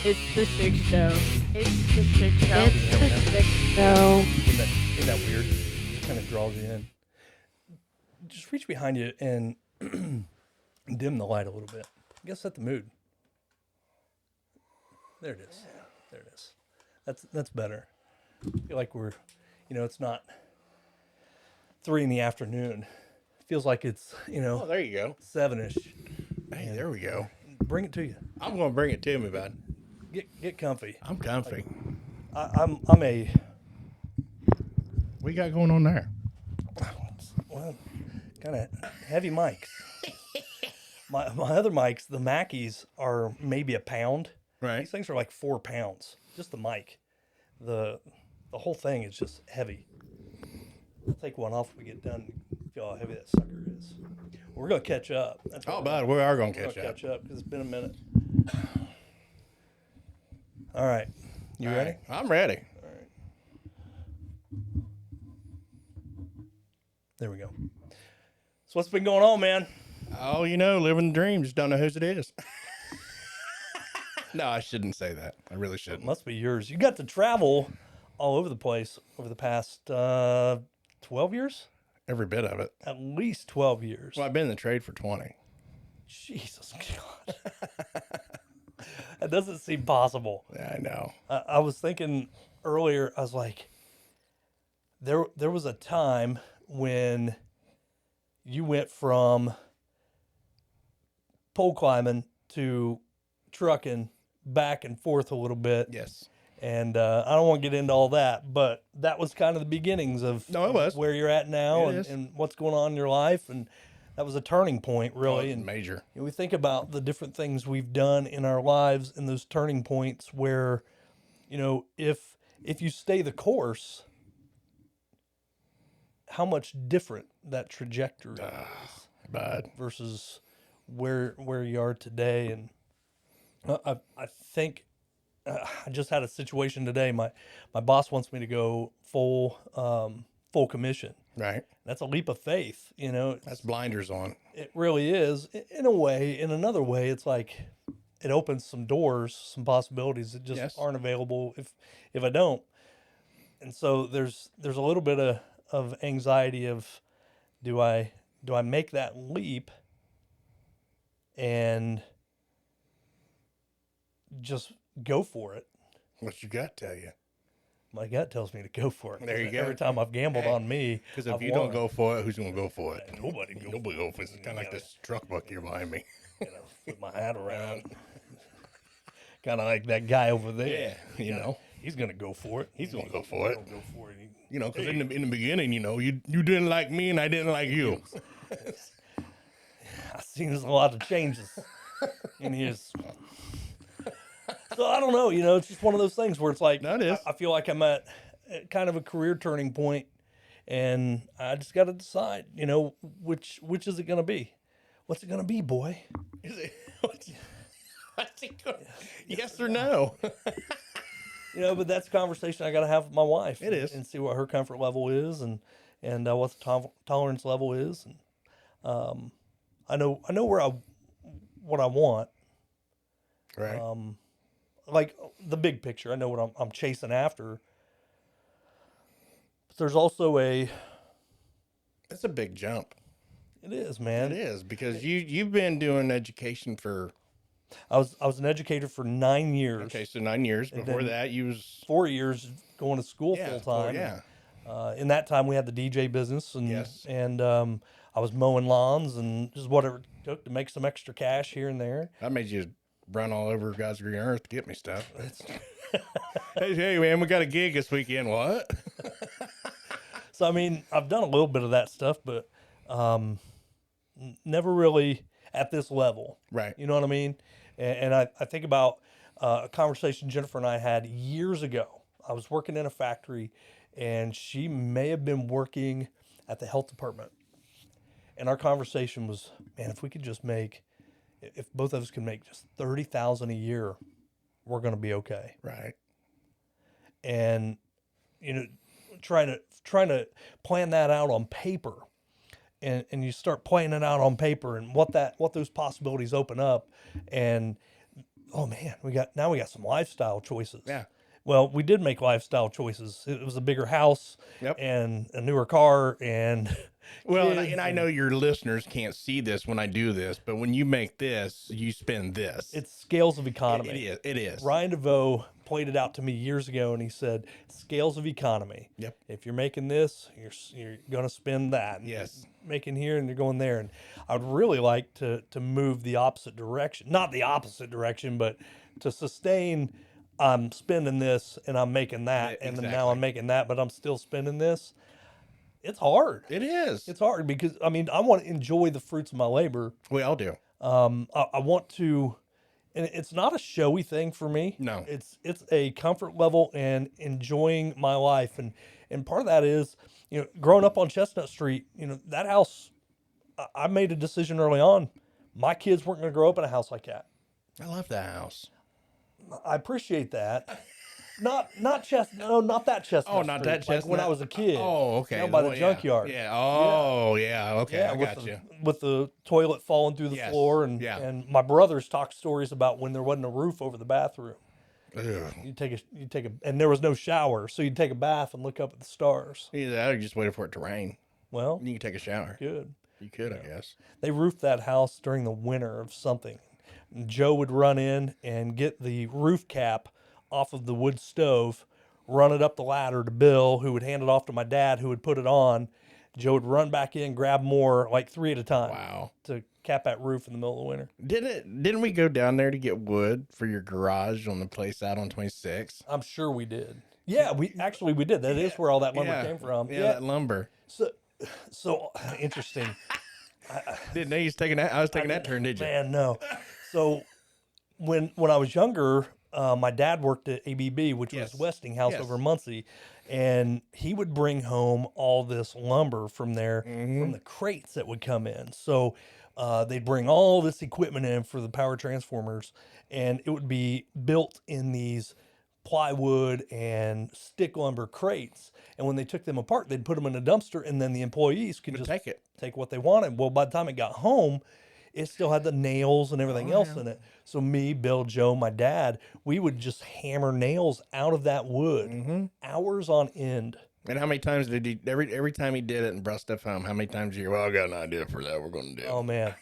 It's the sick show. It's the sick show. It's the sick show. Isn't that weird? It kind of draws you in. Just reach behind you and dim the light a little bit. I guess set the mood. There it is. There it is. That's better. I feel like we're, it's not 3 in the afternoon. It feels like it's, Oh, there you go. 7-ish. Hey, there we go. Bring it to you. I'm going to bring it to me, bud. Get comfy. I'm comfy. I'm a What you got going on there? well, kind of heavy mics. my other mics, the Mackies, are maybe a pound. Right. These things are like 4 pounds. Just the mic. The whole thing is just heavy. I'll take one off when we get done. Feel how heavy that sucker is. We're gonna catch up. That's Oh, what bud, we are going to we're catch gonna up. catch up because it's been a minute. All right, you All ready? right, I'm ready. All right. There we go. So what's been going on, man? Oh, living the dream. Just don't know whose it is. No, I shouldn't say that. I really It shouldn't. must be yours. You got to travel all over the place over the past 12 years? Every bit of it. At least 12 years. Well, I've been in the trade for 20. Jesus God. That doesn't seem possible. Yeah, I know. I was thinking earlier, I was like, there was a time when you went from pole climbing to trucking back and forth a little bit. Yes. And I don't want to get into all that, but that was kind of the beginnings of No, it was. where you're at now It is. and what's going on in your life. And that was a turning point, really. Oh, And major. we think about the different things we've done in our lives and those turning points where, if you stay the course, how much different that trajectory is Bud. versus where you are today. And I think I just had a situation today. My boss wants me to go full commission. Right. That's a leap of faith, That's blinders on. It really is. In a way, in another way, it's like it opens some doors, some possibilities that just Yes. aren't available if I don't. And so there's a little bit of anxiety of do I make that leap and just go for it. What's your gut tell you? My gut tells me to go for it. There you go. Every time I've gambled Hey, on me, Because if I've you won. don't go for it, who's going to go for it? Nobody go Nobody go for it. It's kind of like this truck buck here behind me. Flip my hat around. Kind of like that guy over there. He's gonna go for it. He's going to go for it. Go for it. Because in the beginning, you didn't like me and I didn't like you. I've seen a lot of changes in his. So I don't know. It's just one of those things where it's like That is. I feel like I'm at kind of a career turning point, and I just got to decide. Which is it gonna be? What's it gonna be, boy? Is it? Yes or no? But that's a conversation I got to have with my wife. It is. And see what her comfort level is and what the tolerance level is. And I know what I want. Right. Like the big picture. I know what I'm chasing after. But there's also It's a big jump. it is, man. It is because you've been doing education for I was an educator for 9 years. so 9 years. Before then- that, you was 4 years going to school full time. In that time, we had the DJ business, and Yes. and I was mowing lawns and just whatever it took to make some extra cash here and there. I made you run all over God's green earth to get me stuff. Hey man, we got a gig this weekend. What? So I mean, I've done a little bit of that stuff, but never really at this level. Right. You know what I mean? And I think about a conversation Jennifer and I had years ago. I was working in a factory, and she may have been working at the health department. And our conversation was, man, if both of us can make just $30,000 a year, we're going to be okay. Right. And trying to plan that out on paper, and you start playing it out on paper and what those possibilities open up, and oh man, we got some lifestyle choices. Yeah. Well, we did make lifestyle choices. It was a bigger house Yep. and a newer car and Well, kids and I know your listeners can't see this when I do this, but when you make this, you spend this. it's scales of economy. It is. It is. Ryan DeVoe played it out to me years ago, and he said, "Scales of economy. Yep. If you're making this, you're going to spend that. And Yes. you're making here, and you're going there." And I would really like to move the opposite direction. Not the opposite direction, but to sustain. I'm spending this, and I'm making that, Yeah, and then now exactly. I'm making that, but I'm still spending this. It's hard. It is. It's hard because I mean I want to enjoy the fruits of my labor. We all do. I want to, and it's not a showy thing for me. No. It's a comfort level and enjoying my life, and part of that is, you know, growing up on Chestnut Street, you know, that house. I made a decision early on. My kids weren't going to grow up in a house like that. I love that house. I appreciate that. Not not that Chestnut. Oh, not Street, that like when Chestnut? I was a kid. Oh, okay. You know, by the Well, junkyard. Yeah. Oh, yeah. Okay. I with got the, you. with the toilet falling through the Yes, floor, and yeah. and my brothers talked stories about when there wasn't a roof over the bathroom. Ugh. You take a, and there was no shower, so you'd take a bath and look up at the stars. Either that or you just waited for it to rain. Well, You can take a shower. good. You could, I guess. They roofed that house during the winter of something. And Joe would run in and get the roof cap off of the wood stove, run it up the ladder to Bill, who would hand it off to my dad, who would put it on. Joe would run back in, grab more, like 3 at a time, Wow. to cap that roof in the middle of the winter. Didn't we go down there to get wood for your garage on the place out on 26? I'm sure we did. Yeah, we did. That is where all that lumber came from. Yeah, that lumber. So interesting. Didn't know you was taking that. I was taking that turn, did you? Man, no. So when I was younger, my dad worked at ABB, which Yes. was Westinghouse Yes. over Muncie, and he would bring home all this lumber from there, from the crates that would come in. So they'd bring all this equipment in for the power transformers, and it would be built in these plywood and stick lumber crates. And when they took them apart, they'd put them in a dumpster, and then the employees could just Take it. take what they wanted. Well, by the time it got home, it still had the nails and everything else in it. So me, Bill, Joe, my dad, we would just hammer nails out of that wood, hours on end. And how many times did he? Every time he did it and brought stuff home, how many times did you? Well, I got an idea for that. We're going to do. Oh man,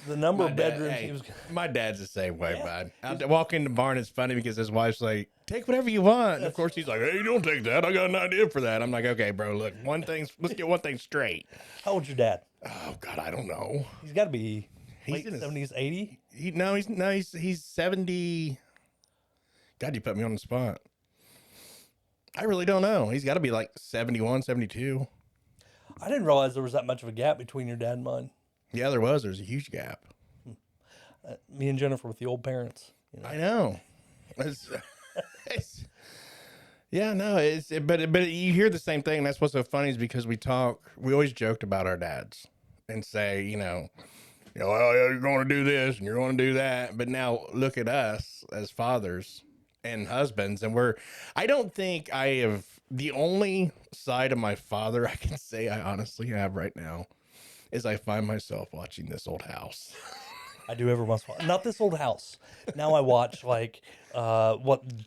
the number of bedrooms Hey, he was. my dad's the same way, bud. I walk in the barn. It's funny because his wife's like, "Take whatever you want." And of course, he's like, "Hey, don't take that. I got an idea for that." I'm like, "Okay, bro. Look, let's get one thing straight." How old's your dad? Oh God, I don't know. He's got to be late in his- 70s, 80. He's 70. God, you put me on the spot. I really don't know. He's got to be like 71, 72. I didn't realize there was that much of a gap between your dad and mine. Yeah, there was. There's a huge gap. Me and Jennifer with the old parents. You know? I know. It's- yeah, no, but you hear the same thing. That's what's so funny is because we always joked about our dads and say, well, you're going to do this and you're going to do that. But now look at us as fathers and husbands. And I don't think I have the only side of my father I can say I honestly have right now is I find myself watching This Old House. I do every once in a while. Not This Old House. Now I watch like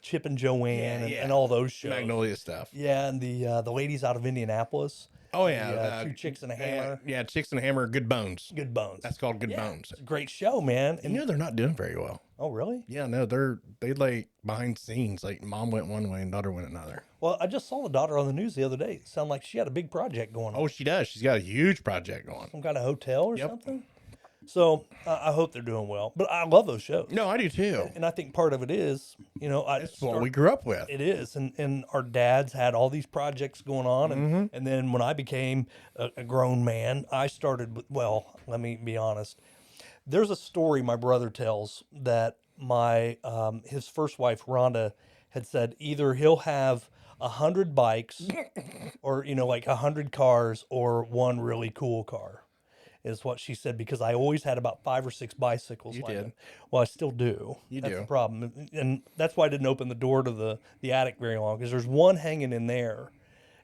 Chip and Joanne and all those shows. Magnolia stuff. Yeah, and the ladies out of Indianapolis. Oh, yeah. The, Two Chicks and a Hammer. Yeah, Chicks and a Hammer, Good Bones. Good Bones. That's called Good Bones. It's a great show, man. And they're not doing very well. Oh, really? Yeah, no, they like behind scenes. Like mom went one way and daughter went another. Well, I just saw the daughter on the news the other day. It sounded like she had a big project going on. Oh, she does. She's got a huge project going. Some kind of hotel or Yep. something. So I hope they're doing well. But I love those shows. No, I do too. And I think part of it is, It's what we grew up with. It is, and our dads had all these projects going on, and then when I became a grown man, I started with, well, let me be honest. There's a story my brother tells that his first wife Rhonda had said either he'll have 100 bikes, or like 100 cars, or one really cool car. Is what she said, because I always had about 5 or 6 bicycles. You did. Well, I still do. That's do. the problem, and that's why I didn't open the door to the attic very long, because there's one hanging in there,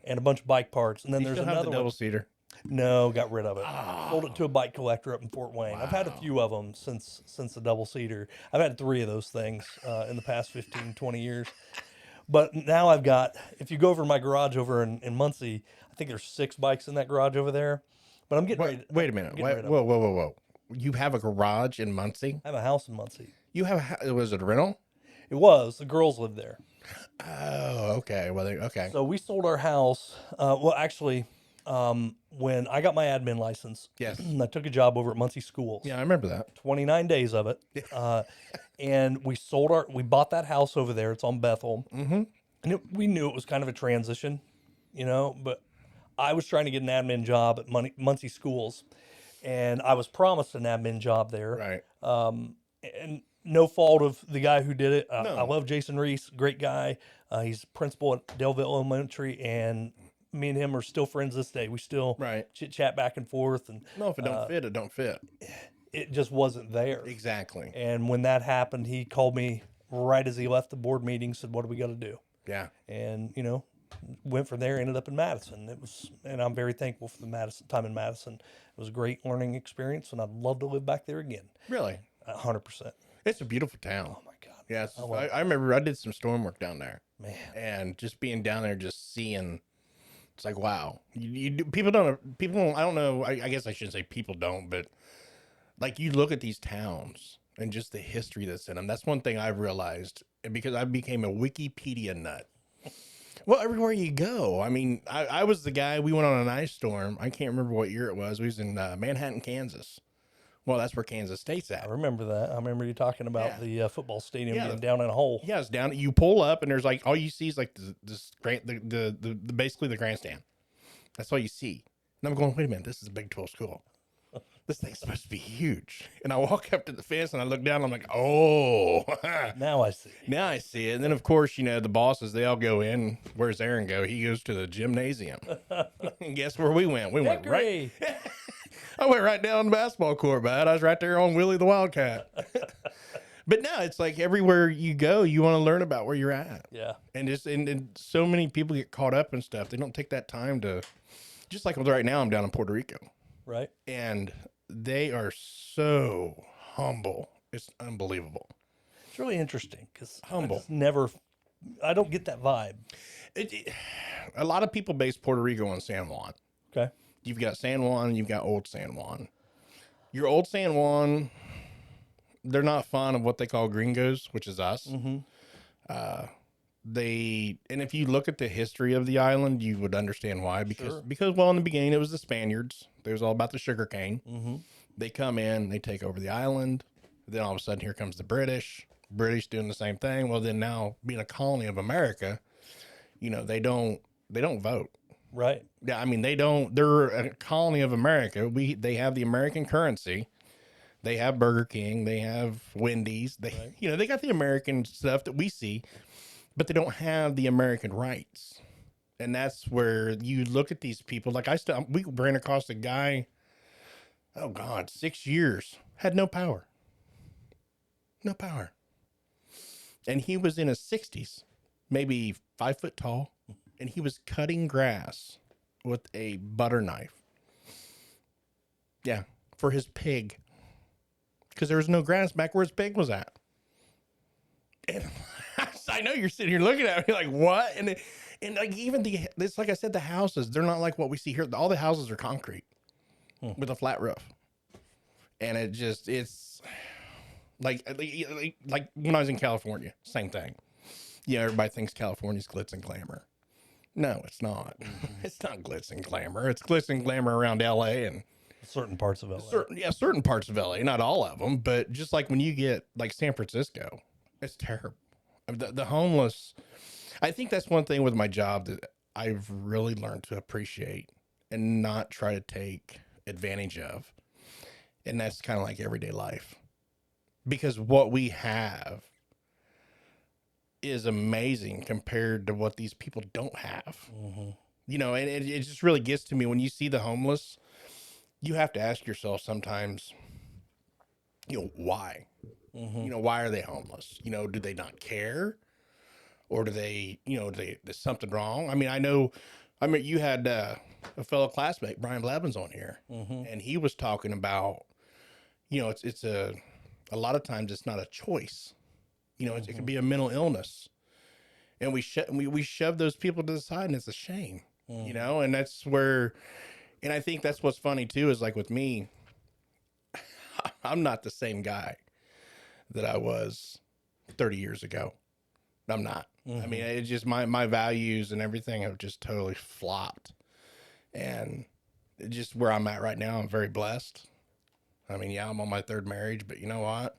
and a bunch of bike parts, and then You there's still have another the double one. seater. No, got rid of it. Oh, Sold it to a bike collector up in Fort Wayne. I've had a few of them since the double seater. I've had 3 of those things in the past 15, 20 years. But now I've got, if you go over to my garage over in Muncie, I think there's 6 bikes in that garage over there. But I'm getting ready. wait a minute. Getting Wait, rid of whoa, them. whoa, whoa, whoa. You have a garage in Muncie? I have a house in Muncie. You have was it a rental? It was. The girls lived there. Oh, okay. Well, okay. So we sold our house. Well, actually, when I got my admin license, Yes. I took a job over at Muncie Schools. Yeah, I remember that. 29 days of it. And we bought that house over there. It's on Bethel. Mm-hmm. And we knew it was kind of a transition, but I was trying to get an admin job at Muncie Schools, and I was promised an admin job there. Right. And no fault of the guy who did it. No. I love Jason Reese, great guy. He's principal at Delville Elementary, and me and him are still friends this day. We still Right. chit chat back and forth, and No, if it don't fit, it don't fit. it just wasn't there. Exactly. And when that happened, he called me right as he left the board meeting, said, "What do we got to do?" Yeah. And went from there, ended up in Madison. And I'm very thankful for the time in Madison. It was a great learning experience, and I'd love to live back there again. Really? 100%. It's a beautiful town. Oh my God. Yes. I I remember I did some storm work down there. Man. And just being down there, just seeing, it's like, wow. People don't, I don't know. I guess I shouldn't say people don't, but like you look at these towns and just the history that's in them. That's one thing I've realized because I became a Wikipedia nut. Well, everywhere you go. I mean, I was the guy, we went on an ice storm. I can't remember what year it was. We was in Manhattan, Kansas. Well, that's where Kansas State's at. I remember that. I remember you talking about the football stadium being down in a hole. Yeah, it's down. You pull up and there's like, all you see is like the basically the grandstand. That's all you see. And I'm going, wait a minute, this is a Big 12 school. This thing's supposed to be huge. And I walk up to the fence and I look down and I'm like, oh. Now I see. Now I see it. And then, of course, the bosses, they all go in. Where's Aaron go? He goes to the gymnasium. And guess where we went? We went right. I went right down the basketball court, bud. I was right there on Willie the Wildcat. But no, it's like everywhere you go, you want to learn about where you're at. Yeah. And so many people get caught up in stuff. They don't take that time to, just like right now, I'm down in Puerto Rico. Right. And they are so humble. It's unbelievable. It's really interesting because Humble. I don't get that vibe. A lot of people base Puerto Rico on San Juan. Okay. You've got San Juan, you've got Old San Juan. Your Old San Juan, they're not fond of what they call gringos, which is us. Mm-hmm. And if you look at the history of the island, you would understand why. Because well, in the beginning, it was the Spaniards. It was all about the sugar cane. Mm-hmm. They come in, they take over the island. Then all of a sudden, here comes the British. British doing the same thing. Well, then now being a colony of America, they don't vote. Right. Yeah, I mean they're a colony of America. They have the American currency. They have Burger King, they have Wendy's. They they got the American stuff that we see, but they don't have the American rights. And that's where you look at these people. Like we ran across a guy, oh God, 6 years, had no power. No power. And he was in his 60s, maybe 5 foot tall. And he was cutting grass with a butter knife. Yeah, for his pig. Because there was no grass back where his pig was at. And I know you're sitting here looking at me like, what? And like even it's like I said, the houses, they're not like what we see here. All the houses are concrete with a flat roof. And it's like when I was in California, same thing. Yeah, everybody thinks California's glitz and glamour. No, it's not. Mm-hmm. It's not glitz and glamour. It's glitz and glamour around LA and certain parts of LA. Certain parts of LA, not all of them, but just like when you get like San Francisco, it's terrible. The homeless. I think that's one thing with my job that I've really learned to appreciate and not try to take advantage of. And that's kind of like everyday life. Because what we have is amazing compared to what these people don't have. Mm-hmm. And it just really gets to me when you see the homeless. You have to ask yourself sometimes, why? Mm-hmm. Why are they homeless? Do they not care? Or do they, there's something wrong? I mean, I know I mean, you had a fellow classmate, Brian Blevins, on here, and he was talking about, it's a lot of times it's not a choice. It could be a mental illness, and we shove those people to the side, and it's a shame, and that's where, and I think that's what's funny too is like with me, I'm not the same guy that I was 30 years ago. I'm not. I mean, it's just my values and everything have just totally flopped. And just where I'm at right now, I'm very blessed. I mean, yeah, I'm on my third marriage, but you know what?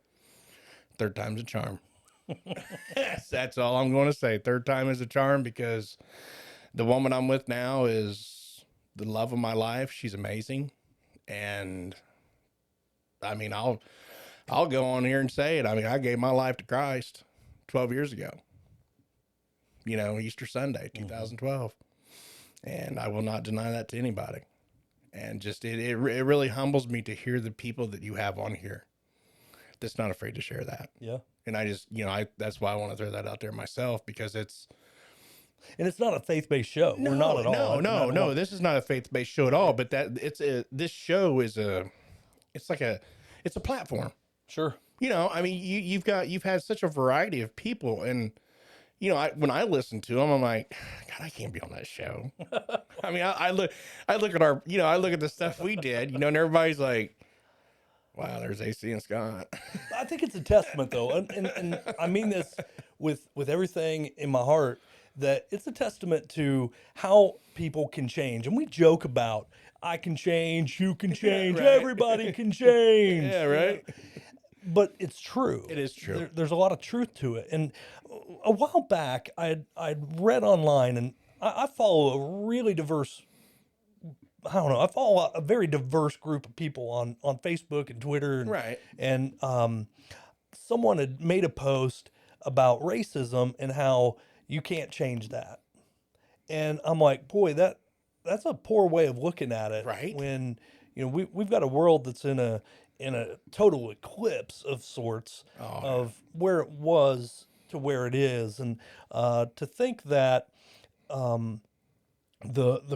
Third time's a charm. That's all I'm going to say. Third time is a charm because the woman I'm with now is the love of my life. She's amazing. And I mean, I'll go on here and say it. I mean, I gave my life to Christ 12 years ago. Easter Sunday, 2012. And I will not deny that to anybody. And just, it really humbles me to hear the people that you have on here that's not afraid to share that. Yeah. And I just, that's why I want to throw that out there myself, because it's not a faith-based show. We're not at all. No. This is not a faith-based show at all, but this show is it's a platform. Sure. I mean, you've had such a variety of people, and when I listen to them, I'm like, God, I can't be on that show. I mean, I look at I look at the stuff we did, and everybody's like, wow, there's AC and Scott. I think it's a testament, though, and I mean this with everything in my heart, that it's a testament to how people can change. And we joke about, I can change, you can change, Right. Everybody can change. Yeah, right. But it's true. It is true. There's a lot of truth to it. And a while back, I'd read online, and I follow a really diverse, I follow a very diverse group of people on Facebook and Twitter. And, Right. And someone had made a post about racism and how you can't change that. And I'm like, boy, that's a poor way of looking at it. Right. When, we've got a world that's in a total eclipse of sorts of where it was to where it is. And to think that the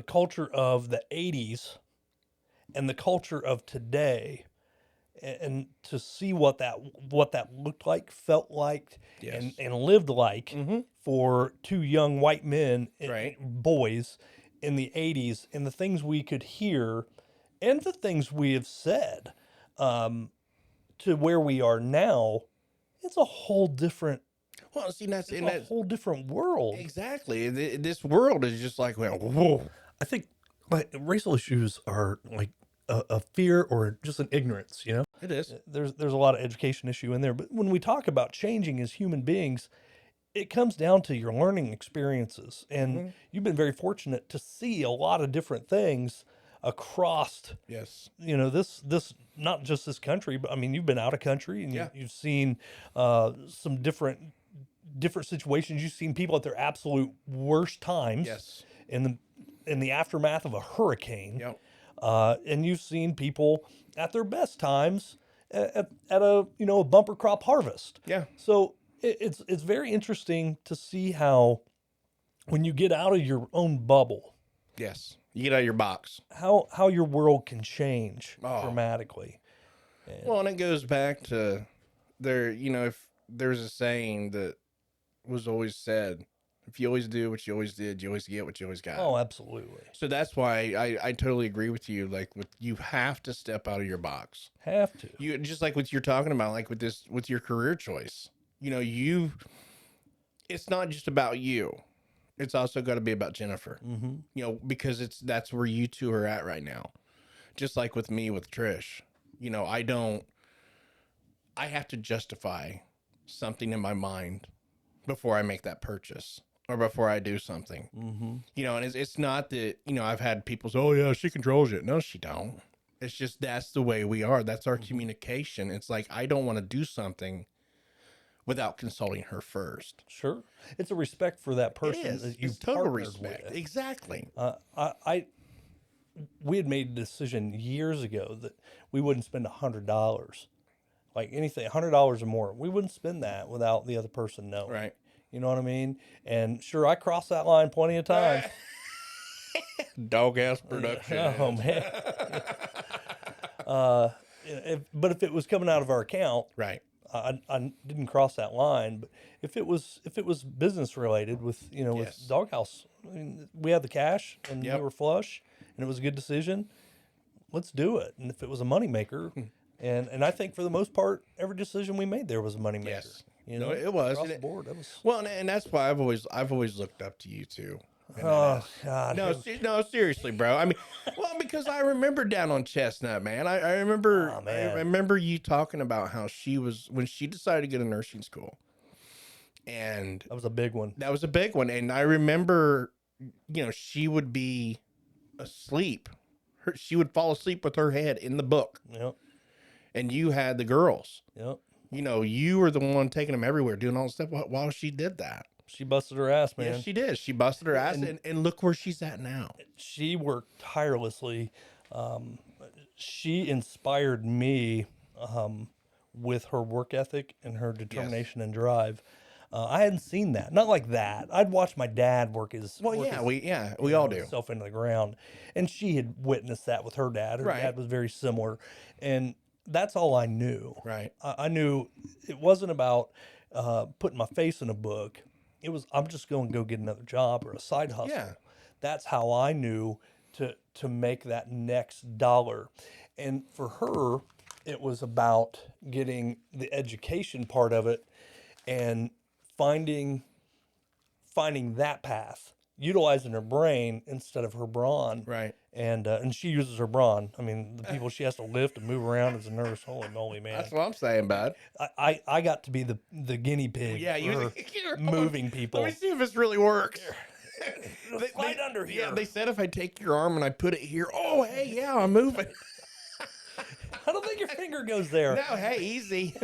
culture of the 80s and the culture of today, and to see what that looked like, felt like, Yes. and lived like for two young white men, Right. boys in the 80s, and the things we could hear and the things we have said, to where we are now, it's a whole different. Well, see, that's a whole different world. Exactly. This world is just like, well, whoa. I think like racial issues are like a fear or just an ignorance. It is. There's a lot of education issue in there, but when we talk about changing as human beings, it comes down to your learning experiences, and you've been very fortunate to see a lot of different things across. Yes. This not just this country, but I mean, you've been out of country, and you've seen some different situations. You've seen people at their absolute worst times. Yes. In the aftermath of a hurricane. Yep. And you've seen people at their best times at a bumper crop harvest. Yeah. So it's very interesting to see how, when you get out of your own bubble, Yes. You get out of your box. how your world can change dramatically. Well, and it goes back to if there's a saying that was always said, if you always do what you always did, you always get what you always got. Oh, absolutely. So that's why I totally agree with you. Like, you have to step out of your box. Have to. You just like what you're talking about, like with your career choice. It's not just about you. It's also got to be about Jennifer. Because that's where you two are at right now. Just like with me with Trish. I have to justify something in my mind before I make that purchase or before I do something. And it's not that, I've had people say, oh yeah, she controls it. No, she don't. It's just, that's the way we are. That's our communication. It's like, I don't want to do something without consulting her first. Sure. It's a respect for that person. It is. That you've It's total partnered respect. with. Exactly. We had made a decision years ago that we wouldn't spend $100, like anything, $100 or more. We wouldn't spend that without the other person knowing. Right. You know what I mean? And sure, I crossed that line plenty of times. Doghouse Production. Oh man. But if it was coming out of our account, Right. I didn't cross that line. But if it was business related with with Yes. Doghouse, I mean, we had the cash and Yep. we were flush, and it was a good decision. Let's do it. And if it was a moneymaker, and I think for the most part, every decision we made there was a moneymaker. Yes. You No, know, it was. across And the it- board. That was. Well, and that's why I've always looked up to you too. in that Oh aspect. God. No, no, seriously, bro. I mean, well, because I remember down on Chestnut, man. I remember, Oh, man. I remember you talking about how she was when she decided to go to nursing school, and That was a big one. that was a big one. And I remember, she would be asleep. She would fall asleep with her head in the book, Yep. and you had the girls. Yep. You were the one taking them everywhere, doing all the stuff while she did that. She busted her ass, man. Yes, she did. She busted her ass, and look where she's at now. She worked tirelessly. She inspired me with her work ethic and her determination and drive. I hadn't seen that, not like that. I'd watched my dad work his Well, work yeah, his, we all do. himself into the ground, and she had witnessed that with her dad. Her Right. dad was very similar, and that's all I knew. Right. I knew it wasn't about putting my face in a book. It was I'm just going to go get another job or a side hustle. Yeah. That's how I knew to make that next dollar. And for her, it was about getting the education part of it and finding that path, utilizing her brain instead of her brawn. Right. And she uses her brawn. I mean, the people she has to lift and move around as a nurse. Holy moly, man! That's what I'm saying, bud. I got to be the guinea pig. Yeah, for moving people. Let me see if this really works. Slide under here. Yeah, they said if I take your arm and I put it here, oh, hey, yeah, I'm moving. I don't think your finger goes there. No, hey, easy.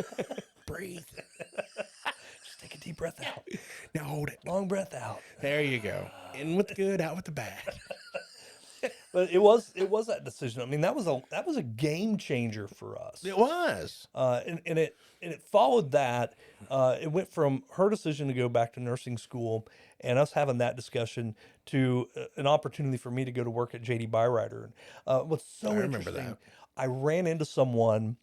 Breathe. Just take a deep breath out. Now hold it. Long breath out. There you go. In with the good, out with the bad. But it was that decision. I mean, that was a game changer for us. It was. And it followed that. It went from her decision to go back to nursing school and us having that discussion to an opportunity for me to go to work at JD Byrider. And what's so remember interesting, that. I ran into someone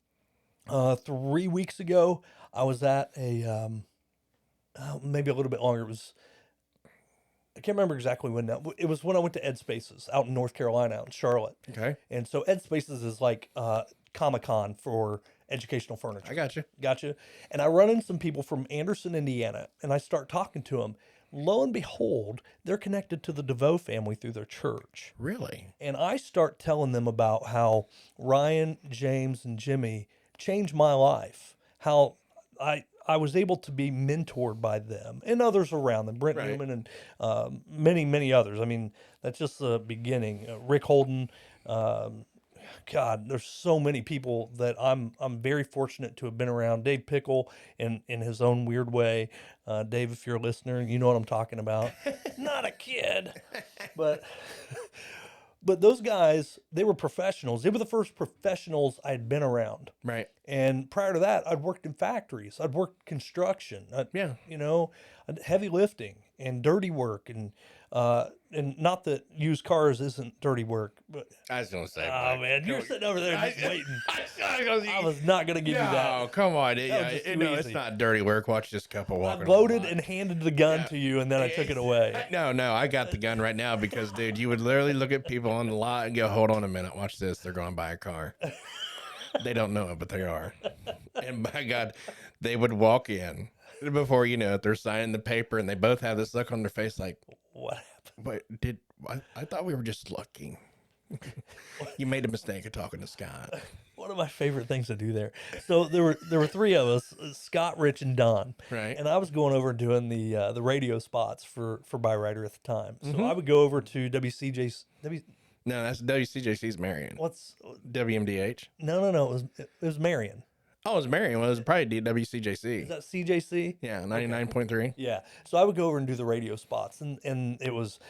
3 weeks ago. I was at a maybe a little bit longer. It was. I can't remember exactly when. It was when I went to Ed Spaces out in North Carolina, out in Charlotte. Okay. And so Ed Spaces is like Comic-Con for educational furniture. I got you. Gotcha. And I run into some people from Anderson, Indiana, and I start talking to them. Lo and behold, they're connected to the DeVoe family through their church. Really? And I start telling them about how Ryan, James, and Jimmy changed my life. How I was able to be mentored by them and others around them, Brent Right. Newman and many, many others. I mean, that's just the beginning. Rick Holden, God, there's so many people that I'm very fortunate to have been around. Dave Pickle in his own weird way. Dave, if you're a listener, you know what I'm talking about. Not a kid, but those guys, they were professionals. They were the first professionals I'd been around. Right. And prior to that, I'd worked in factories. I'd worked construction. Yeah. Heavy lifting and dirty work, and not that used cars isn't dirty work, but I was going to say. oh man, you're sitting over there just waiting. I I was not going to give you No, that. come on. was just too No, it's easy. not dirty work. Watch this couple I walking. loaded on and handed the gun to you, and then I took it away. No, I got the gun right now because, dude, you would literally look at people on the lot and go, hold on a minute. Watch this. They're going to buy a car. They don't know it, but they are. And by God, they would walk in before you know it. They're signing the paper, and they both have this look on their face like, What happened? but I thought we were just looking. You made a mistake of talking to Scott. One of my favorite things to do there. So there were three of us: Scott, Rich, and Don. Right. And I was going over and doing the radio spots for Byrider at the time. So Mm-hmm. I would go over to WCJ's. No, that's WCJC's Marion. What's WMDH. no? It was Marion. Oh, it was Marion. Well, it was probably WCJC. Is that CJC? Yeah, 99.3. Yeah. So I would go over and do the radio spots, and it was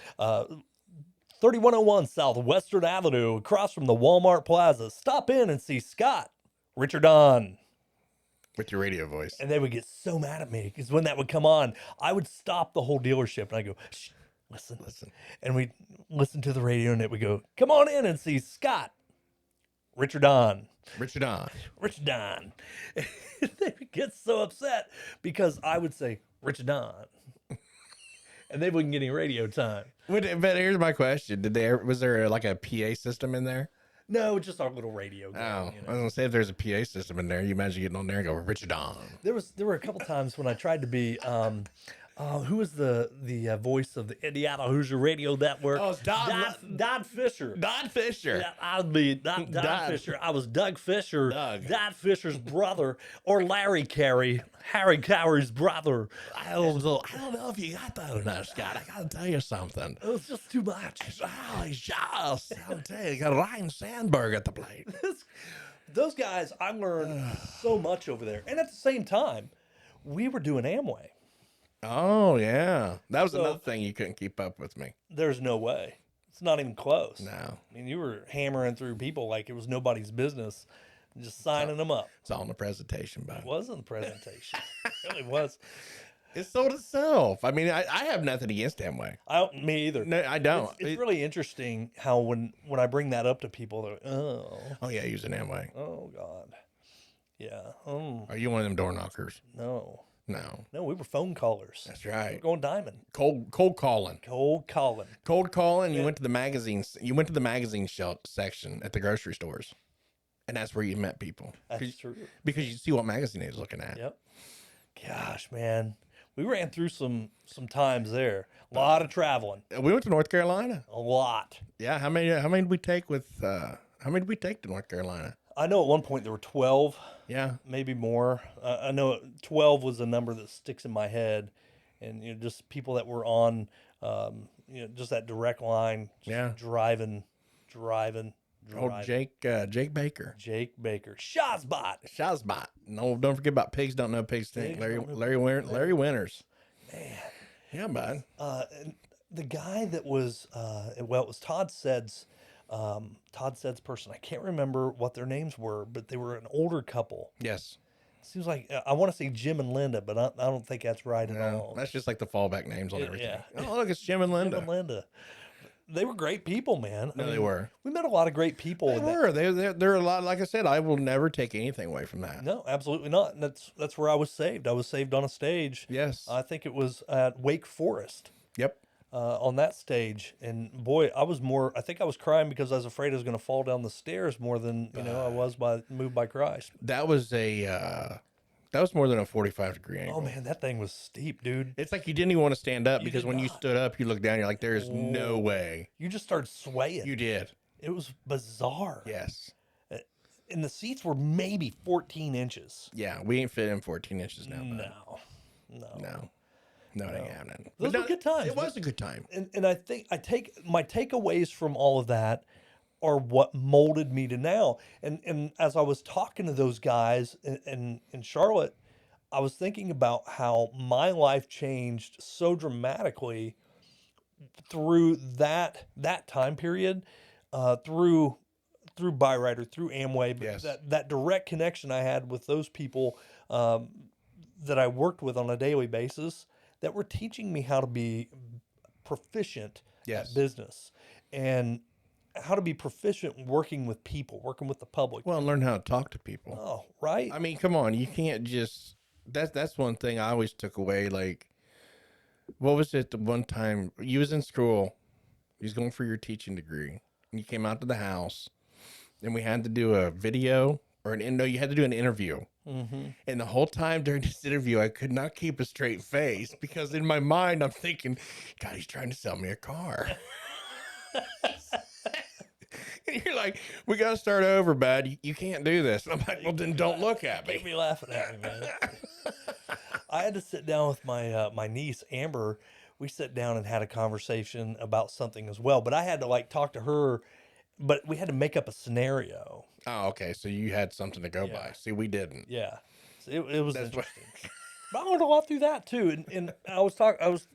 3101 South Western Avenue, across from the Walmart Plaza. Stop in and see Scott, Richard Don. With your radio voice. And they would get so mad at me because when that would come on, I would stop the whole dealership and I go, shh, listen. And we listen to the radio and we go, come on in and see Scott. Richard Don. Richard on. Richard Don. They would get so upset because I would say, Richard Don. And they wouldn't get any radio time. But here's my question: was there like a PA system in there? No, just our little radio guy. Oh, You know? I was gonna say if there's a PA system in there, you imagine getting on there and go Richard on. There were a couple times when I tried to be who was the voice of the Indiana Hoosier Radio Network? Oh, it's Don Fisher. Don Fisher. Yeah, I'd be not Don Fisher. I was Doug Fisher, Doug. Don Fisher's brother, or Larry Carey, Harry Carey's brother. I don't know if you got that or not, Scott. I gotta tell you something. It was just too much. Oh, he's just, I'll tell you, you got Ryan Sandberg at the plate. Those guys, I learned so much over there. And at the same time, we were doing Amway. Oh, yeah. That was another thing you couldn't keep up with me. There's no way. It's not even close. No. I mean, you were hammering through people like it was nobody's business, just signing them up. It's all in the presentation, bud. It wasn't the presentation. It really was. It sold itself. I mean, I have nothing against Amway. Me either. No, I don't. It's really interesting how when I bring that up to people, they're Oh, yeah, using Amway. oh God. Yeah. Are you one of them door knockers? No. No. No, we were phone callers. That's We're right. going diamond. Cold calling. Cold calling. Cold calling. You went to the magazines. You went to the magazine shelf section at the grocery stores, and that's where you met people. That's true. Because you see what magazine they was looking at. Yep. Gosh, man. We ran through some times there. A lot of traveling. We went to North Carolina. A lot. Yeah. How many did we take how many did we take to North Carolina? I know at one point there were 12, Yeah. maybe more. I know 12 was a number that sticks in my head. And, just people that were on, just that direct line. Just Yeah. Driving. Oh, Jake Baker. Jake Baker. Shazbot. Shazbot. No, don't forget about Pigs Don't Know Pigs Stink. Larry Winters. Man. Yeah, bud. And the guy that was, it was Todd Sed's person. I can't remember what their names were, but they were an older couple. Yes. Seems like I want to say Jim and Linda, but I don't think that's right at all. That's just like the fallback names on everything. Yeah. Oh, look, it's Jim and Linda. Jim and Linda. They were great people, man. No, they were. We met a lot of great people. They were. They're a lot. Like I said, I will never take anything away from that. No, absolutely not. And that's where I was saved. I was saved on a stage. Yes. I think it was at Wake Forest. Yep. On that stage, and boy, I think I was crying because I was afraid I was going to fall down the stairs more than I was moved by Christ. That was that was more than a 45-degree angle. Oh man, that thing was steep, dude. It's like you didn't even want to stand up because when you stood up, you looked down, you're like, there's no way. You just started swaying. You did. It was bizarre. Yes. And the seats were maybe 14 inches. Yeah, we ain't fit in 14 inches now. No, it ain't happening. Those were good times. It was a good time. And I think my takeaways from all of that are what molded me to now. And as I was talking to those guys in Charlotte, I was thinking about how my life changed so dramatically through that time period, through Byrider, through Amway, but Yes. that direct connection I had with those people that I worked with on a daily basis that were teaching me how to be proficient at business and how to be proficient working with people, working with the public. Well, learn how to talk to people. Oh, right. I mean, come on, you can't just. That's one thing I always took away. Like, what was it? The one time you was in school, you was going for your teaching degree, and you came out to the house, and we had to do a video you had to do an interview. Mm-hmm. And the whole time during this interview, I could not keep a straight face because in my mind, I'm thinking, God, he's trying to sell me a car. And you're like, we got to start over, bud. You can't do this. And I'm like, well, then don't look at me. Keep me laughing at me, man. I had to sit down with my niece, Amber. We sat down and had a conversation about something as well. But I had to talk to her, but we had to make up a scenario. Oh, okay. So you had something to go by. See, we didn't. Yeah. So it was interesting. But I learned a lot through that too. And I was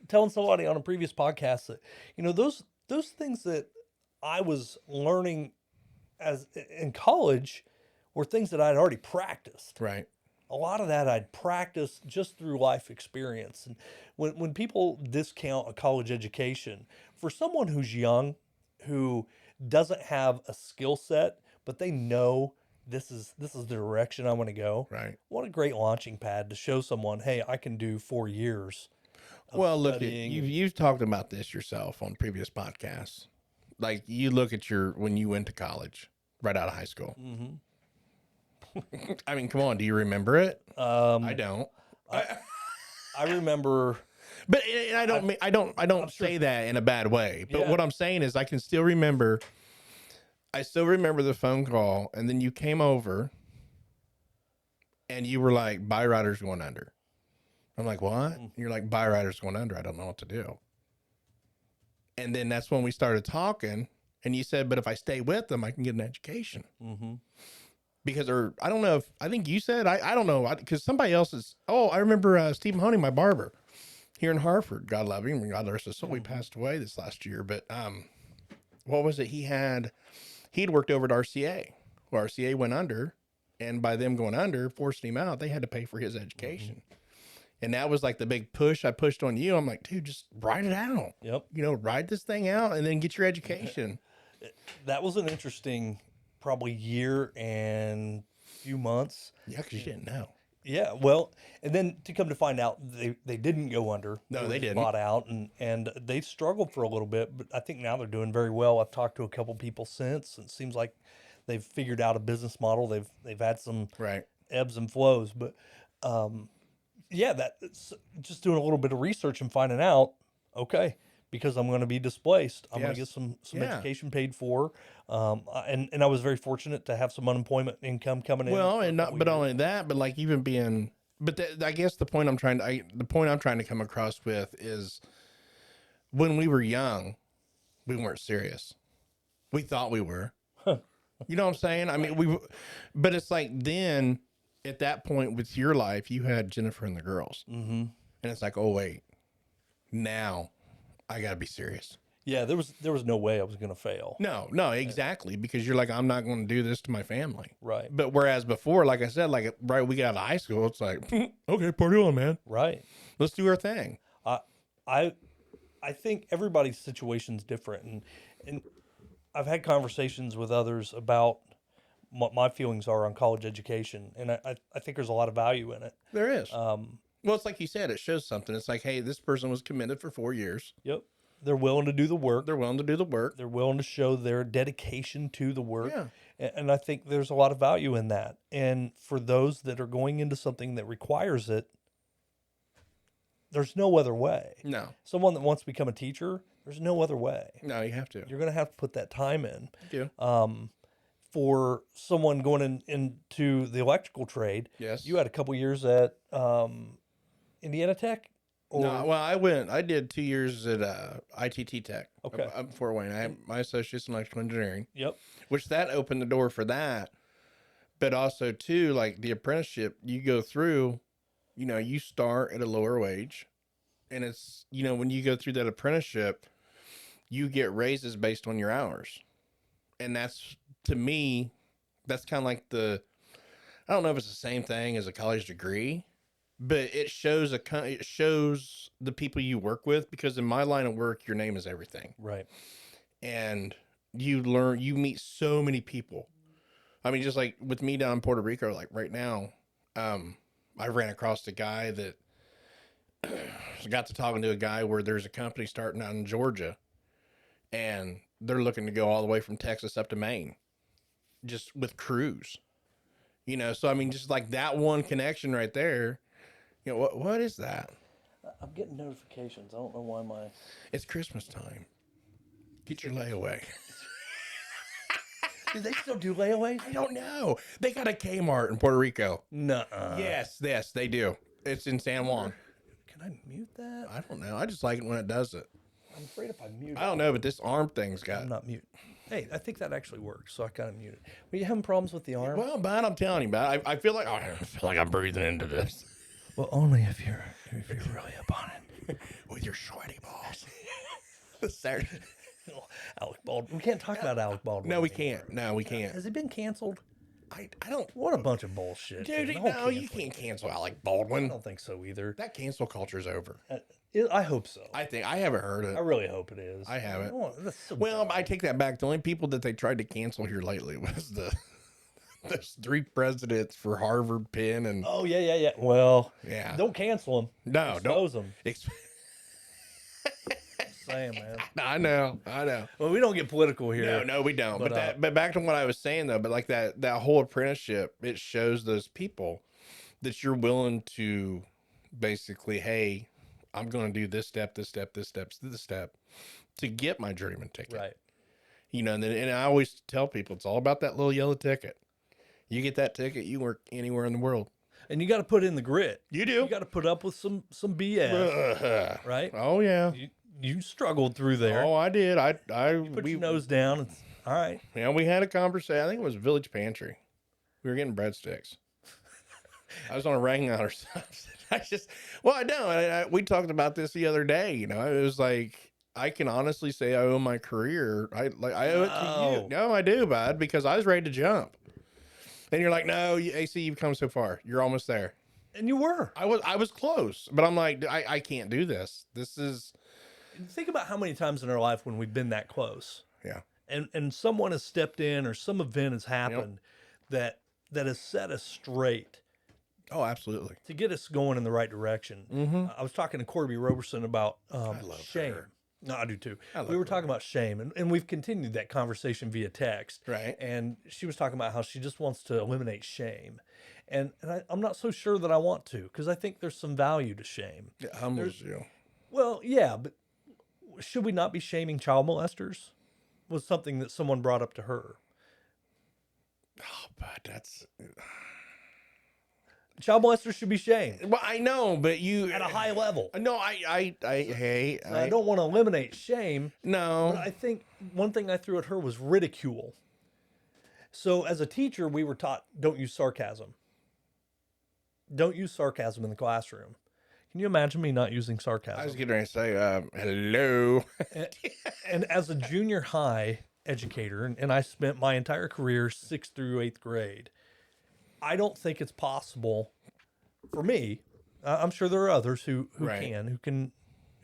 telling somebody on a previous podcast that, those things that I was learning in college were things that I'd already practiced. Right. a lot of that I'd practiced just through life experience. And when people discount a college education, for someone who's young, who doesn't have a skill set, but they know this is the direction I want to go. Right. What a great launching pad to show someone, hey, I can do 4 years of Well, look, studying. you've talked about this yourself on previous podcasts. Like you look at when you went to college, right out of high school. Mm-hmm. I mean, come on, do you remember it? I don't. I remember, But and I don't sure. say that in a bad way. But Yeah. what I'm saying is, I can still remember. I still remember the phone call, and then you came over, and you were like, "Byrider's going under." I'm like, "What?" And you're like, "Byrider's going under. I don't know what to do." And then that's when we started talking, and you said, "But if I stay with them, I can get an education." mm-hmm. Because, or I don't know if I think you said I don't know, because somebody else is. Oh, I remember Stephen Honey, my barber here in Hartford. God love him. God rest his soul. He passed away this last year. But what was it? He'd worked over at RCA. Well, RCA went under, and by them going under, forcing him out, they had to pay for his education. And that was like the big push I pushed on you. I'm like, dude, just ride it out. Yep. You know, ride this thing out and then get your education. That was an interesting, probably year and few months. Yeah, because you didn't know. Yeah, well, and then to come to find out, they didn't go under. No, were they just didn't. Bought out, and they struggled for a little bit, but I think now they're doing very well. I've talked to a couple people since, and it seems like they've figured out a business model. They've had some Right. ebbs and flows, but yeah, that's just doing a little bit of research and finding out. Okay, because I'm going to be displaced, I'm going to get Yes. some Yeah. education paid for, and I was very fortunate to have some unemployment income coming in. Well, for a and not, couple but years. only that, but like even being, but I guess the point I'm trying to come across with is when we were young, we weren't serious. We thought we were. You know what I'm saying? I mean, but it's like then at that point with your life, you had Jennifer and the girls. Mm-hmm. And it's like, oh, wait, now I got to be serious. Yeah, there was no way I was going to fail. No, exactly. Because you're like, I'm not going to do this to my family. Right. But whereas before, like I said, like right, we got out of high school, it's like, okay, party on, man. Right. Let's do our thing. I think everybody's situation's different, and I've had conversations with others about what my feelings are on college education, and I think there's a lot of value in it. There is. Well, it's like you said, it shows something. It's like, hey, this person was committed for 4 years. Yep. They're willing to do the work. They're willing to do the work. They're willing to show their dedication to the work. Yeah. And I think there's a lot of value in that. And for those that are going into something that requires it, there's no other way. No, Someone that wants to become a teacher, there's no other way. no, you have to. You're going to have to put that time in. You do. For someone going into the electrical trade, Yes. you had a couple years at Indiana Tech? Or, No, well, I did 2 years at ITT Tech. Okay. Up in Fort Wayne. I had my associate's in electrical engineering, Yep. which that opened the door for that. But also, too, like the apprenticeship you go through, you know, you start at a lower wage. And it's, you know, when you go through that apprenticeship, you get raises based on your hours. And that's, to me, that's kind of like I don't know if it's the same thing as a college degree, but it shows the people you work with, because in my line of work, your name is everything. Right. And you meet so many people. I mean, just like with me down in Puerto Rico, like right now, I ran across a guy that got to talking to a guy where there's a company starting out in Georgia, and they're looking to go all the way from Texas up to Maine, just with crews. You know, so I mean, just like that one connection right there. You know, what is that? I'm getting notifications. I don't know why my... It's Christmas time. Get your layaway. Do they still do layaways? I don't know. They got a Kmart in Puerto Rico. Nuh-uh. Yes, they do. It's in San Juan. Can I mute that? I don't know. I just like it when it does it. I'm afraid if I mute it, I don't know, but this arm thing's got. I'm not mute. Hey, I think that actually works, so I kind of mute it. Were you having problems with the arm? Well, but I'm telling you, man, I feel like I'm breathing into this Well, only if you're really up on it. with your sweaty balls. Saturday. Alec Baldwin. We can't talk about Alec Baldwin. No, we anymore. can't. No, we can't. Has he been canceled? I don't. What a bunch of bullshit. Dude, The whole no, you canceling can't thing. cancel Alec I Baldwin. don't think so either. That cancel culture's over. I hope so. I think I haven't heard it. I really hope it is. I haven't. Oh, that's so Well, dumb. I take that back. The only people that they tried to cancel here lately was those 3 presidents for Harvard, Penn, and Oh yeah. Well, yeah. don't cancel them. No, Expose them. Ex- Saying, man. I know. Well, we don't get political here. No, we don't. But, But back to what I was saying though. But like that whole apprenticeship, it shows those people that you're willing to basically, hey, I'm going to do this step to get my journeyman ticket. Right. You know, and I always tell people it's all about that little yellow ticket. You get that ticket, you work anywhere in the world. And you got to put in the grit. You do. You got to put up with some BS. Right. Oh yeah. You struggled through there. Oh, I did. Put your nose down. It's all right. Yeah, we had a conversation. I think it was Village Pantry. We were getting breadsticks. I was on a ring out or something. I know. We talked about this the other day. You know, it was like, I can honestly say I owe my career. I owe it to you. No, I do, bud, because I was ready to jump. And you're like, no, AC, you've come so far. You're almost there. And you were. I was close, but I'm like, I can't do this. This is. Think about how many times in our life when we've been that close. Yeah. And someone has stepped in or some event has happened that has set us straight. Oh, absolutely. To get us going in the right direction. Mm-hmm. I was talking to Corby Roberson about I love shame. her. No, I do too. love We were her. talking about shame, and we've continued that conversation via text. Right. And she was talking about how she just wants to eliminate shame. And I'm not so sure that I want to, because I think there's some value to shame. It humbles you. Well, yeah, but should we not be shaming child molesters? Was something that someone brought up to her. Oh, but that's. Child molesters should be shamed Well, I know, but you. at a high level. No, hey. I don't want to eliminate shame. No. But I think one thing I threw at her was ridicule. So as a teacher, we were taught, don't use sarcasm. Don't use sarcasm in the classroom. Can you imagine me not using sarcasm? I was getting ready to say, hello. And as a junior high educator, and I spent my entire career 6th through 8th grade, I don't think it's possible for me. I'm sure there are others who Right.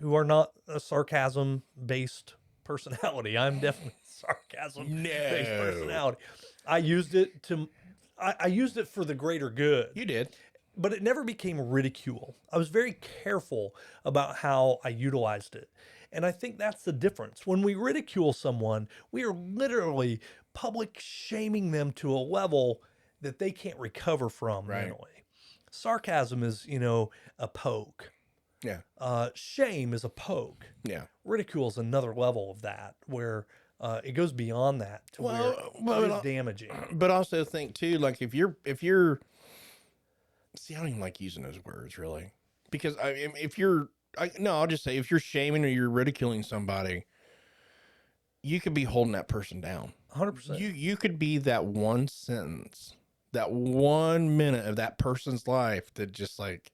who are not a sarcasm based personality. I'm definitely a sarcasm based No. personality. I used it for the greater good. You did. But it never became ridicule. I was very careful about how I utilized it. And I think that's the difference. When we ridicule someone, we are literally public shaming them to a level that they can't recover from Right. mentally. Sarcasm is, a poke. Yeah. Shame is a poke. Yeah. Ridicule is another level of that where it goes beyond that to where it is damaging. But also think too, like if you're, see, I don't even like using those words really, because I'll just say if you're shaming or you're ridiculing somebody, you could be holding that person down. 100%. You could be that one sentence, that 1 minute of that person's life that just like,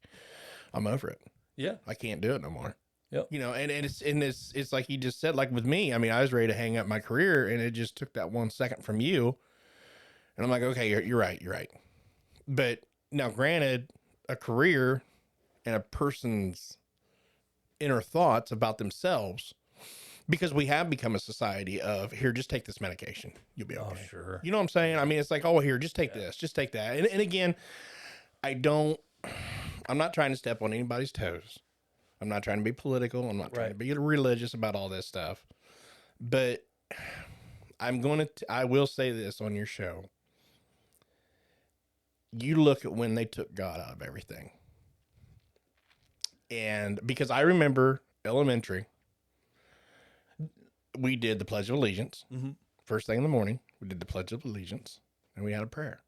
I'm over it. Yeah. I can't do it no more. Yep. And it's like you just said, like with me, I mean, I was ready to hang up my career and it just took that 1 second from you. And I'm like, okay, you're right. But now granted, a career and a person's inner thoughts about themselves, because we have become a society of here, just take this medication. You'll be okay. Oh, sure. You know what I'm saying? I mean, it's like, oh, here, just take this, just take that. And again, I'm not trying to step on anybody's toes. I'm not trying to be political. I'm not trying to be religious about all this stuff, but I will say this on your show. You look at when they took God out of everything. And because I remember elementary, we did the Pledge of Allegiance. Mm-hmm. First thing in the morning, we did the Pledge of Allegiance and we had a prayer.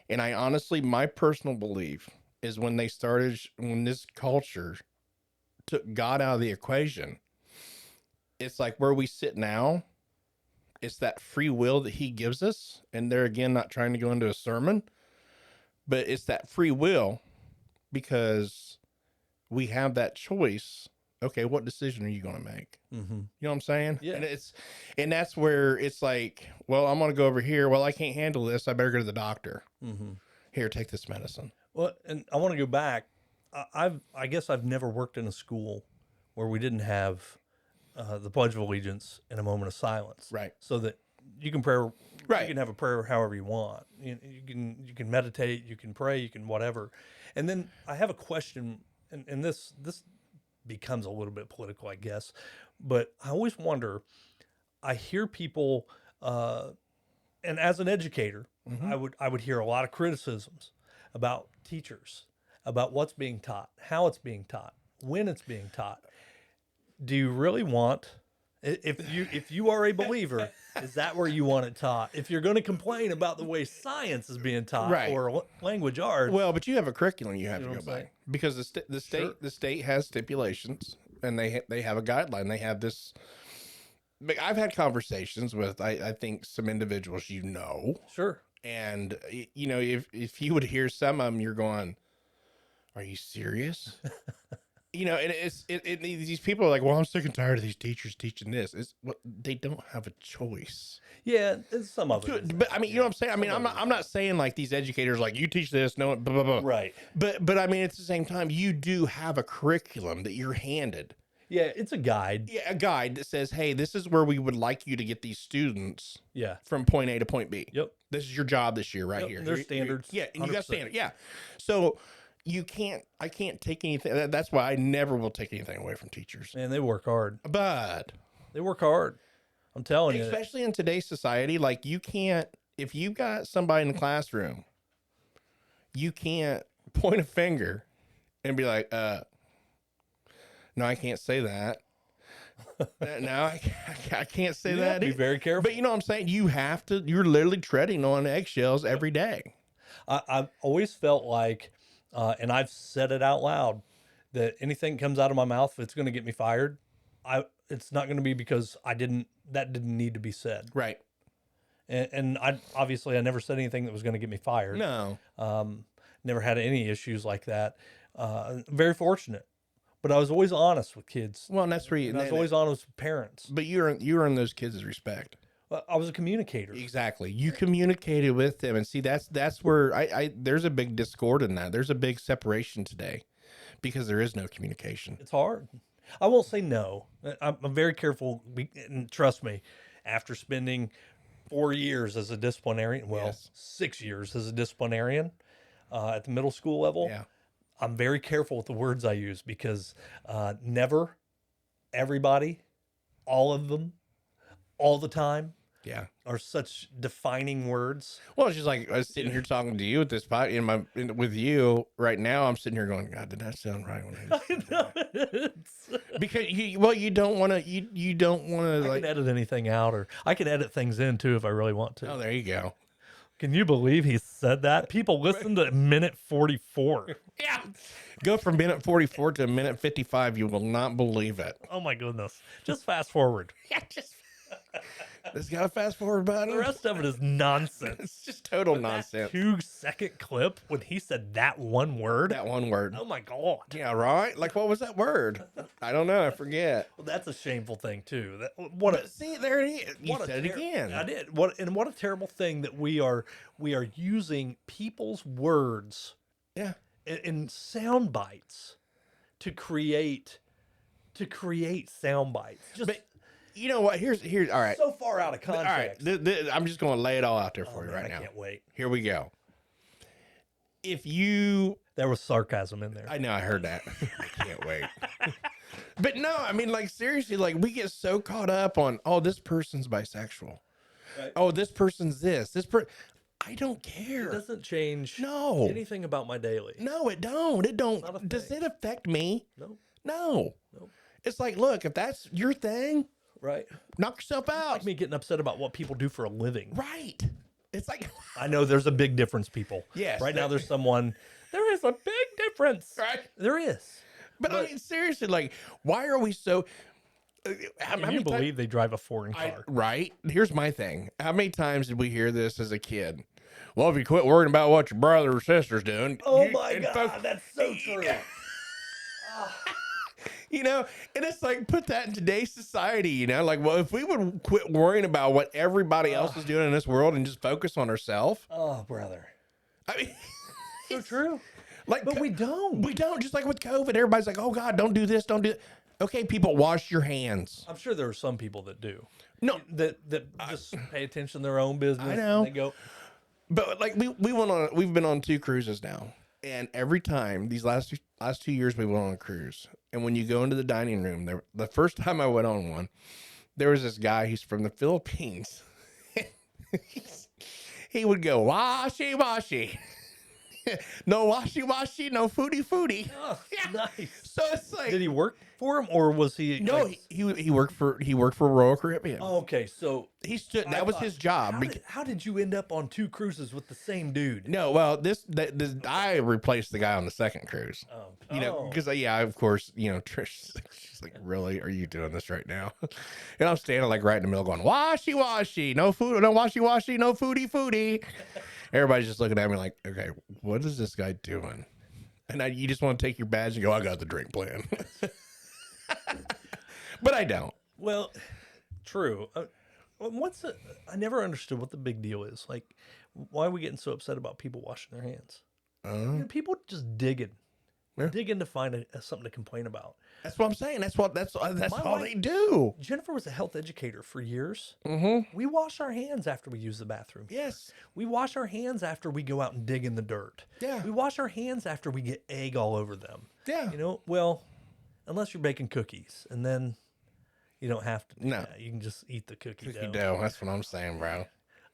And I honestly, my personal belief is when this culture took God out of the equation, it's like where we sit now, it's that free will that he gives us. And there again, not trying to go into a sermon, but it's that free will because we have that choice okay, what decision are you going to make? Mm-hmm. You know what I'm saying? Yeah. And that's where it's like, well, I'm going to go over here. Well, I can't handle this. I better go to the doctor. Mm-hmm. Here, take this medicine. Well, and I want to go back. I guess I've never worked in a school where we didn't have the Pledge of Allegiance and a moment of silence, Right. So that you can pray, Right. You can have a prayer however you want. You can meditate, you can pray, you can whatever. And then I have a question, and this becomes a little bit political, I guess, but I always wonder. I hear people, and as an educator, I would hear a lot of criticisms about teachers, about what's being taught, how it's being taught, when it's being taught. Do you really want, if you are a believer, is that where you want it taught? If you're going to complain about the way science is being taught, Right. or language arts, Well, but you have a curriculum you have You know to go what I'm by saying? because the state has stipulations and they have a guideline. They have this. But I've had conversations with I think some individuals, sure. and if you would hear some of them, you're going, "Are you serious?" And these people are like, "Well, I'm sick and tired of these teachers teaching this." It's what they don't have a choice. Yeah, some of it. But I mean, you know what I'm saying? I mean, I'm not saying like these educators like you teach this, no, blah, blah, blah. Right. But I mean, at the same time, you do have a curriculum that you're handed. Yeah, it's a guide. Yeah, a guide that says, "Hey, this is where we would like you to get these students Yeah. from point A to point B. Yep. This is your job this year, right Yep, here. there's standards, Yeah, and you got 100%. standards. Yeah, so I can't take anything. That's why I never will take anything away from teachers. Man, they work hard. But They work hard. I'm telling you. especially in today's society, like you can't, if you got somebody in the classroom, you can't point a finger and be like, no, I can't say that. No, I can't say You that. have to be very careful. But you know what I'm saying? You're literally treading on eggshells every day. I've always felt like, and I've said it out loud, that anything comes out of my mouth, if it's going to get me fired, it's not going to be because that didn't need to be said. Right. And I never said anything that was going to get me fired. No. Never had any issues like that. Very fortunate. But I was always honest with kids. Well, and that's where And I was always honest with parents. But you earn those kids' respect. I was a communicator. Exactly. You communicated with them, and see that's where there's a big discord in that. There's a big separation today because there is no communication. It's hard. I won't say no. I'm very careful. And trust me, after spending 4 years as a disciplinarian, Yes. 6 years as a disciplinarian at the middle school level, Yeah. I'm very careful with the words I use because never, everybody, all of them, all the time Yeah. are such defining words. Well, it's just like I was sitting here talking to you at this pot with you right now. I'm sitting here going, God, did that sound right? When I said that?" Because you don't want to. You don't want to I like. can edit anything out, or I can edit things in too if I really want to. Oh, there you go. Can you believe he said that? People listen to minute 44. Yeah. Go from minute 44 to minute 55. You will not believe it. Oh my goodness. Just fast forward. Yeah, just. This got a fast forward button. The rest of it is nonsense. It's just total nonsense. 2-second clip when he said that one word. That one word. Oh my God. Yeah, right? Like, what was that word? I don't know. I forget. Well, that's a shameful thing too. But see, there it is. You what a said it again. I did. What a terrible thing that we are using people's words Yeah. in sound bites to create sound bites. Just But you know what? Here's all right. so far out of All right. context. I'm just going to lay it all out there for Oh, you man, right I now. can't wait. Here we go. If you, There was sarcasm in there. I know, I heard that. I can't wait. But no, I mean, like, seriously, like, we get so caught up on, oh, this person's bisexual. Right. Oh, this person's this. I don't care. It doesn't change No. anything about my daily. No, it don't. It Not a don't. Does thing. it affect me? No. No. Nope. It's like, look, if that's your thing, Right? knock yourself out. Like me getting upset about what people do for a living. Right. It's like, I know there's a big difference, people. Yes, Right now, there- there's someone. There is a big difference. right. There is. But I mean, seriously, like, why are we so? How Can you many believe they drive a foreign times? car? Right. Here's my thing. How many times did we hear this as a kid? Well, if you quit worrying about what your brother or sister's doing. Oh you- my and God, folks- that's so true. You know, and it's like, put that in today's society, you know, like, well, if we would quit worrying about what everybody else is doing in this world and just focus on ourselves. Oh, brother. I mean, So true. like, But we don't. We don't. Just like with COVID, everybody's like, oh God, don't do this, don't do that. Okay, people, wash your hands. I'm sure there are some people that do. No, That just pay attention to their own business. I know. And they go, but like we've been on 2 cruises now. And every time these last 2 years we went on a cruise, and when you go into the dining room, the first time I went on one, there was this guy. He's from the Philippines. He would go washy washy, no washy washy, no foodie foodie. oh, nice. So it's like, Did he work for him, or was he? no, like- he worked for Royal Caribbean. Oh, okay, so He stood. I That was thought- his job. How did you end up on 2 cruises with the same dude? No, well, this I replaced the guy on the second cruise. Oh, You know, because yeah, of course, you know, Trish, she's like, really, are you doing this right now? And I'm standing like right in the middle, going, washy washy, no food, no washy washy, no foodie foodie. Everybody's just looking at me like, okay, what is this guy doing? And you just want to take your badge and go, I got the drink plan. But I don't. Well, true. I never understood what the big deal is. Like, why are we getting so upset about people washing their hands? And people just digging. Yeah. Digging to find something to complain about. That's what I'm saying. That's all wife- they do. Jennifer was a health educator for years. Mm-hmm. We wash our hands after we use the bathroom. Yes. We wash our hands after we go out and dig in the dirt. Yeah. We wash our hands after we get egg all over them. Yeah. You know, well, unless you're baking cookies, and then you don't have to do No. that. You can just eat the cookie Cookie dough. dough. That's what I'm saying, bro.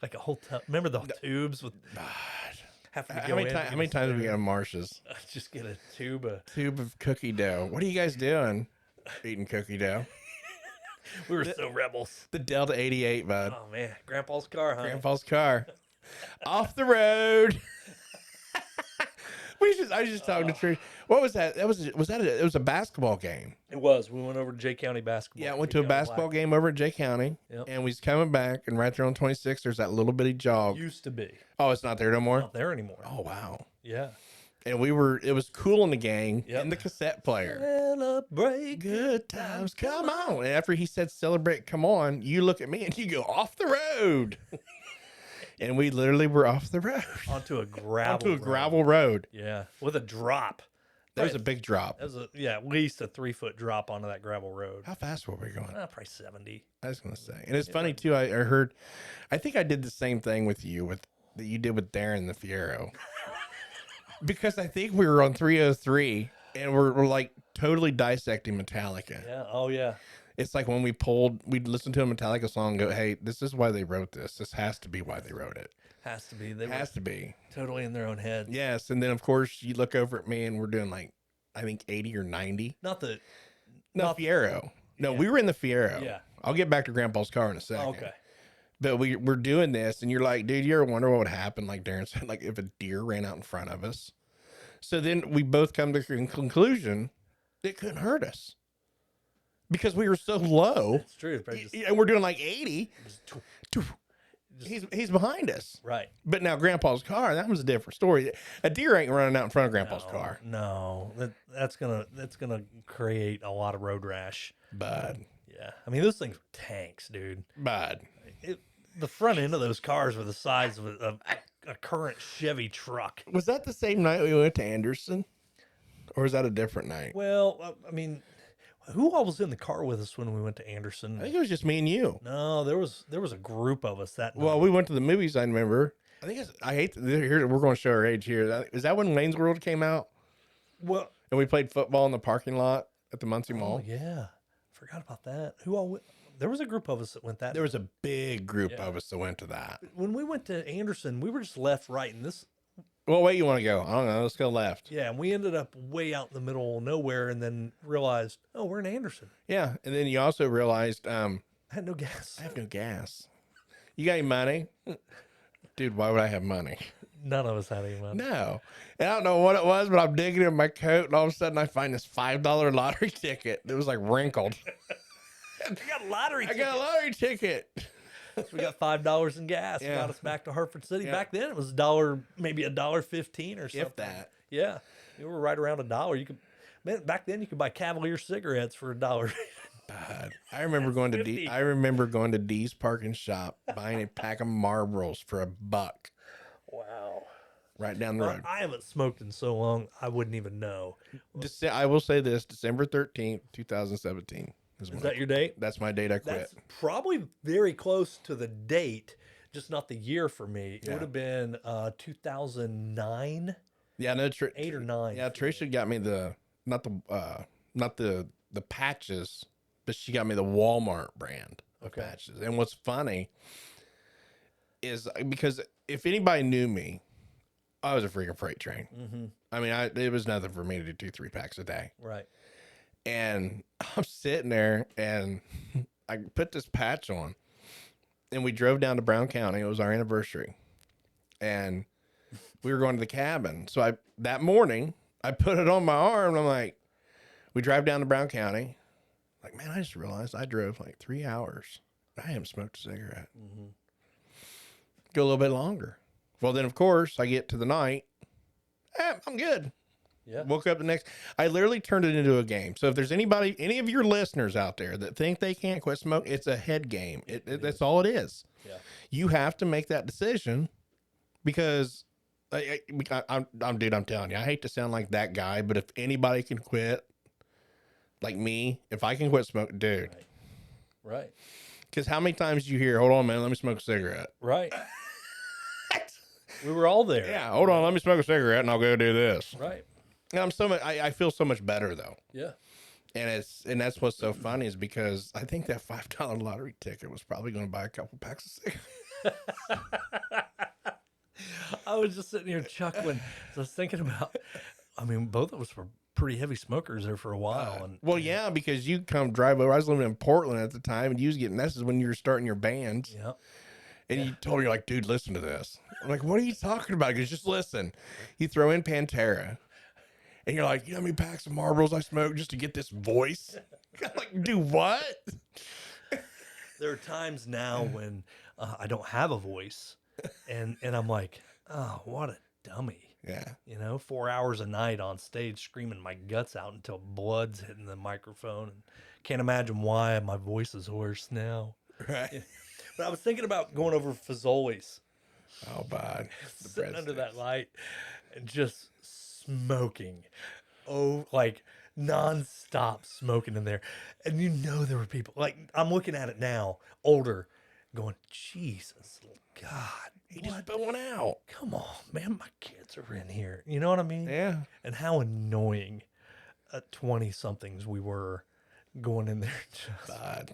Like a whole tub. Remember the tubes with have to How many times have we got a Marshes? Just get a tube of. Tube of cookie dough. What are you guys doing? Eating cookie dough. We were so rebels. The Delta 88, bud. Oh man, Grandpa's car, huh? Grandpa's car. Off the road. I was just talking to Trish. What was that? It was a basketball game. It was. We went over to Jay County basketball. Yeah, I went to a basketball game over at Jay County, Yep. and we was coming back, and right there on 26, there's that little bitty jog. Used to be. Oh, it's not there no more? Not there anymore. Oh, wow. Yeah. And it was Cool in the Gang Yep. and the cassette player. Celebrate Good times, come on. And after he said celebrate, come on, you look at me and you go, off the road. And we literally were off the road. onto a gravel. Onto a road. gravel road. Yeah, with a drop. There was a big drop. That was at least a 3-foot drop onto that gravel road. How fast were we going? Probably 70. I was going to say. And it's funny, too. I think I did the same thing with you, that you did with Darren the Fiero. Because I think we were on 303 and we're like totally dissecting Metallica. Yeah. Oh yeah. It's like when we'd listen to a Metallica song and go, hey, this is why they wrote this. This has to be why they wrote it. Has to be. They Has were to be. totally in their own head. Yes. And then, of course, you look over at me and we're doing like, I think 80 or 90. Not the. No, Fiero. No, we were in the Fiero. Yeah. I'll get back to Grandpa's car in a second. Oh, okay. But we're doing this, and you're like, dude, you ever wonder what would happen? Like Darren said, like if a deer ran out in front of us. So then we both come to the conclusion it couldn't hurt us because we were so low. It's true. Probably just- And we're doing like 80. just- He's behind us. right. But now Grandpa's car, that was a different story. A deer ain't running out in front of Grandpa's car. No, that's gonna create a lot of road rash. Bud. Yeah. I mean, those things were tanks, dude. Bud. The front end of those cars were the size of a current Chevy truck. Was that the same night we went to Anderson? Or was that a different night? Well, I mean, who all was in the car with us when we went to Anderson? I think it was just me and you. No, there was a group of us that night. Well, we went to the movies, I remember. I think I hate here. We're going to show our age here. Is that when Wayne's World came out? Well, And we played football in the parking lot at the Muncie Mall. yeah, forgot about that. Who all went? There was a group of us that went that. There was a big group of us that went to that. When we went to Anderson, we were just left, right, and this. What way you want to go? I don't know. Let's go left. Yeah, and we ended up way out in the middle of nowhere, and then realized, oh, we're in Anderson. Yeah, and then you also realized I had no gas. I have no gas. You got any money? Dude, why would I have money? None of us had any money. No. And I don't know what it was, but I'm digging in my coat, and all of a sudden I find this $5 lottery ticket that was like wrinkled. We got a lottery I ticket. got a lottery ticket. So we got $5 in gas. Yeah. Got us back to Hartford City. Yeah. Back then, it was $1, maybe $1.15 or something. If that. Yeah, we were right around $1. Man, back then you could buy Cavalier cigarettes for $1. God. I remember going to D's Parking Shop, buying a pack of Marlboros for $1. Wow. Right down the road. I haven't smoked in so long, I wouldn't even know. I will say this: December 13th, 2017. Is that your date? That's my date I quit. That's probably very close to the date, just not the year for me. It would have been 2009. Yeah, no, 8 or 9. Yeah, Tricia got me not the patches, but she got me the Walmart brand of patches. And what's funny is because if anybody knew me, I was a freaking freight train. Mm-hmm. I mean, it was nothing for me to do 2-3 packs a day. Right. And I'm sitting there and I put this patch on and we drove down to Brown County. It was our anniversary. And we were going to the cabin. So that morning I put it on my arm. And I'm like, we drive down to Brown County. Like, man, I just realized I drove like 3 hours. I haven't smoked a cigarette. Mm-hmm. Go a little bit longer. Well, then of course I get to the night. I'm good. Yeah. Woke up the next. I literally turned it into a game. So if there's any of your listeners out there that think they can't quit smoke, it's a head game. That's all it is. Yeah. You have to make that decision because I'm telling you, I hate to sound like that guy, but if anybody can quit, like me, if I can quit smoking, dude. Right. Because how many times you hear, hold on, man, let me smoke a cigarette. Right. We were all there. Yeah, hold on, let me smoke a cigarette and I'll go do this. Right. And I feel so much better though. Yeah. And that's what's so funny is because I think that $5 lottery ticket was probably going to buy a couple packs of cigarettes. I was just sitting here chuckling. So I was thinking about, I mean, both of us were pretty heavy smokers there for a while. Well, yeah, because you come drive over. I was living in Portland at the time, and you was getting messages when you were starting your bands. Yeah. And you told me, you're like, dude, listen to this. I'm like, what are you talking about? Because just listen. You throw in Pantera. And you're like, you know how many packs of Marlboros I smoke just to get this voice? I'm like, do what? There are times now when I don't have a voice, and I'm like, oh, what a dummy. Yeah. 4 hours a night on stage screaming my guts out until blood's hitting the microphone. And can't imagine why my voice is hoarse now. Right. Yeah. But I was thinking about going over Fazoli's. Oh, bud. Sitting under that light and just smoking. Oh, like nonstop smoking in there. And there were people, like, I'm looking at it now, older, going, Jesus, God. He just put one out. Come on, man, my kids are in here. You know what I mean? Yeah. And how annoying at 20-somethings we were going in there just God.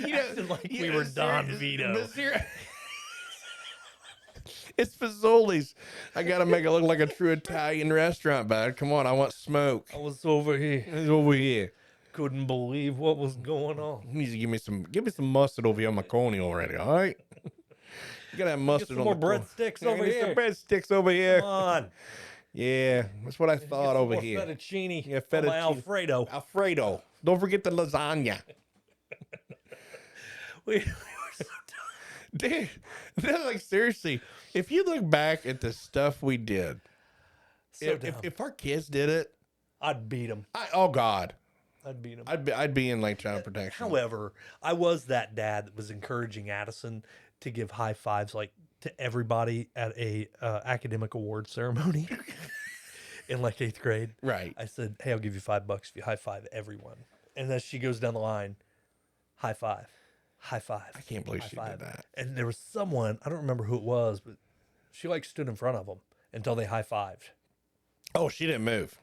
acting like we were Don Vito. It's Fazoli's. I got to make it look like a true Italian restaurant, bud. Come on, I want smoke. I was over here. It's over here. Couldn't believe what was going on. You need to give me some mustard over here on my corny already, all right? You got to have mustard Get some on more the breadsticks corny. over here. Some breadsticks over here. Come on. Yeah, that's what I thought over more here. Fettuccine. Yeah, On my fettuccine. Alfredo. Alfredo. Don't forget the lasagna. We were so Dude, like seriously, if you look back at the stuff we did, if our kids did it, I'd beat them. Oh God, I'd beat them. I'd be in late child protection. However, I was that dad that was encouraging Addison to give high fives like to everybody at a academic award ceremony in like 8th grade. Right. I said, "Hey, I'll give you $5 if you high five everyone." And as she goes down the line, high five. High five. I can't believe she did that. And there was someone, I don't remember who it was, but she like stood in front of them until they high fived. Oh, she didn't move.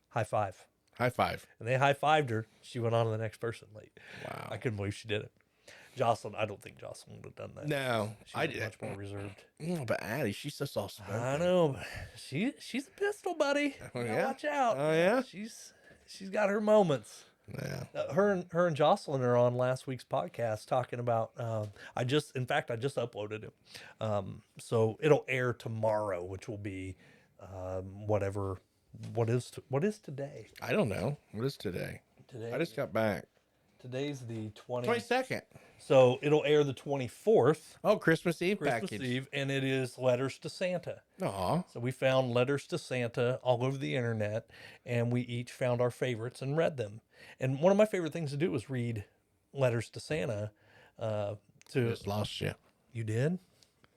High five. High five. And they high fived her. She went on to the next person. Like, Wow. I couldn't believe she did it. Jocelyn, I don't think Jocelyn would have done that. No, I did much more reserved. But Addie, she's so soft spoken. I know, but she's a pistol, buddy. Oh, You gotta yeah? watch out. Oh, yeah? She's got her moments. Yeah. Her and Jocelyn are on last week's podcast talking about. I just uploaded it, so it'll air tomorrow, which will be whatever. What is today? I don't know. What is today? Today. I just got back. Today's the 22nd. So it'll air the 24th, Oh, Christmas Eve Christmas package. Eve, and it is Letters to Santa. Aw. So we found Letters to Santa all over the internet, and we each found our favorites and read them. And one of my favorite things to do was read Letters to Santa. Just lost you. You did?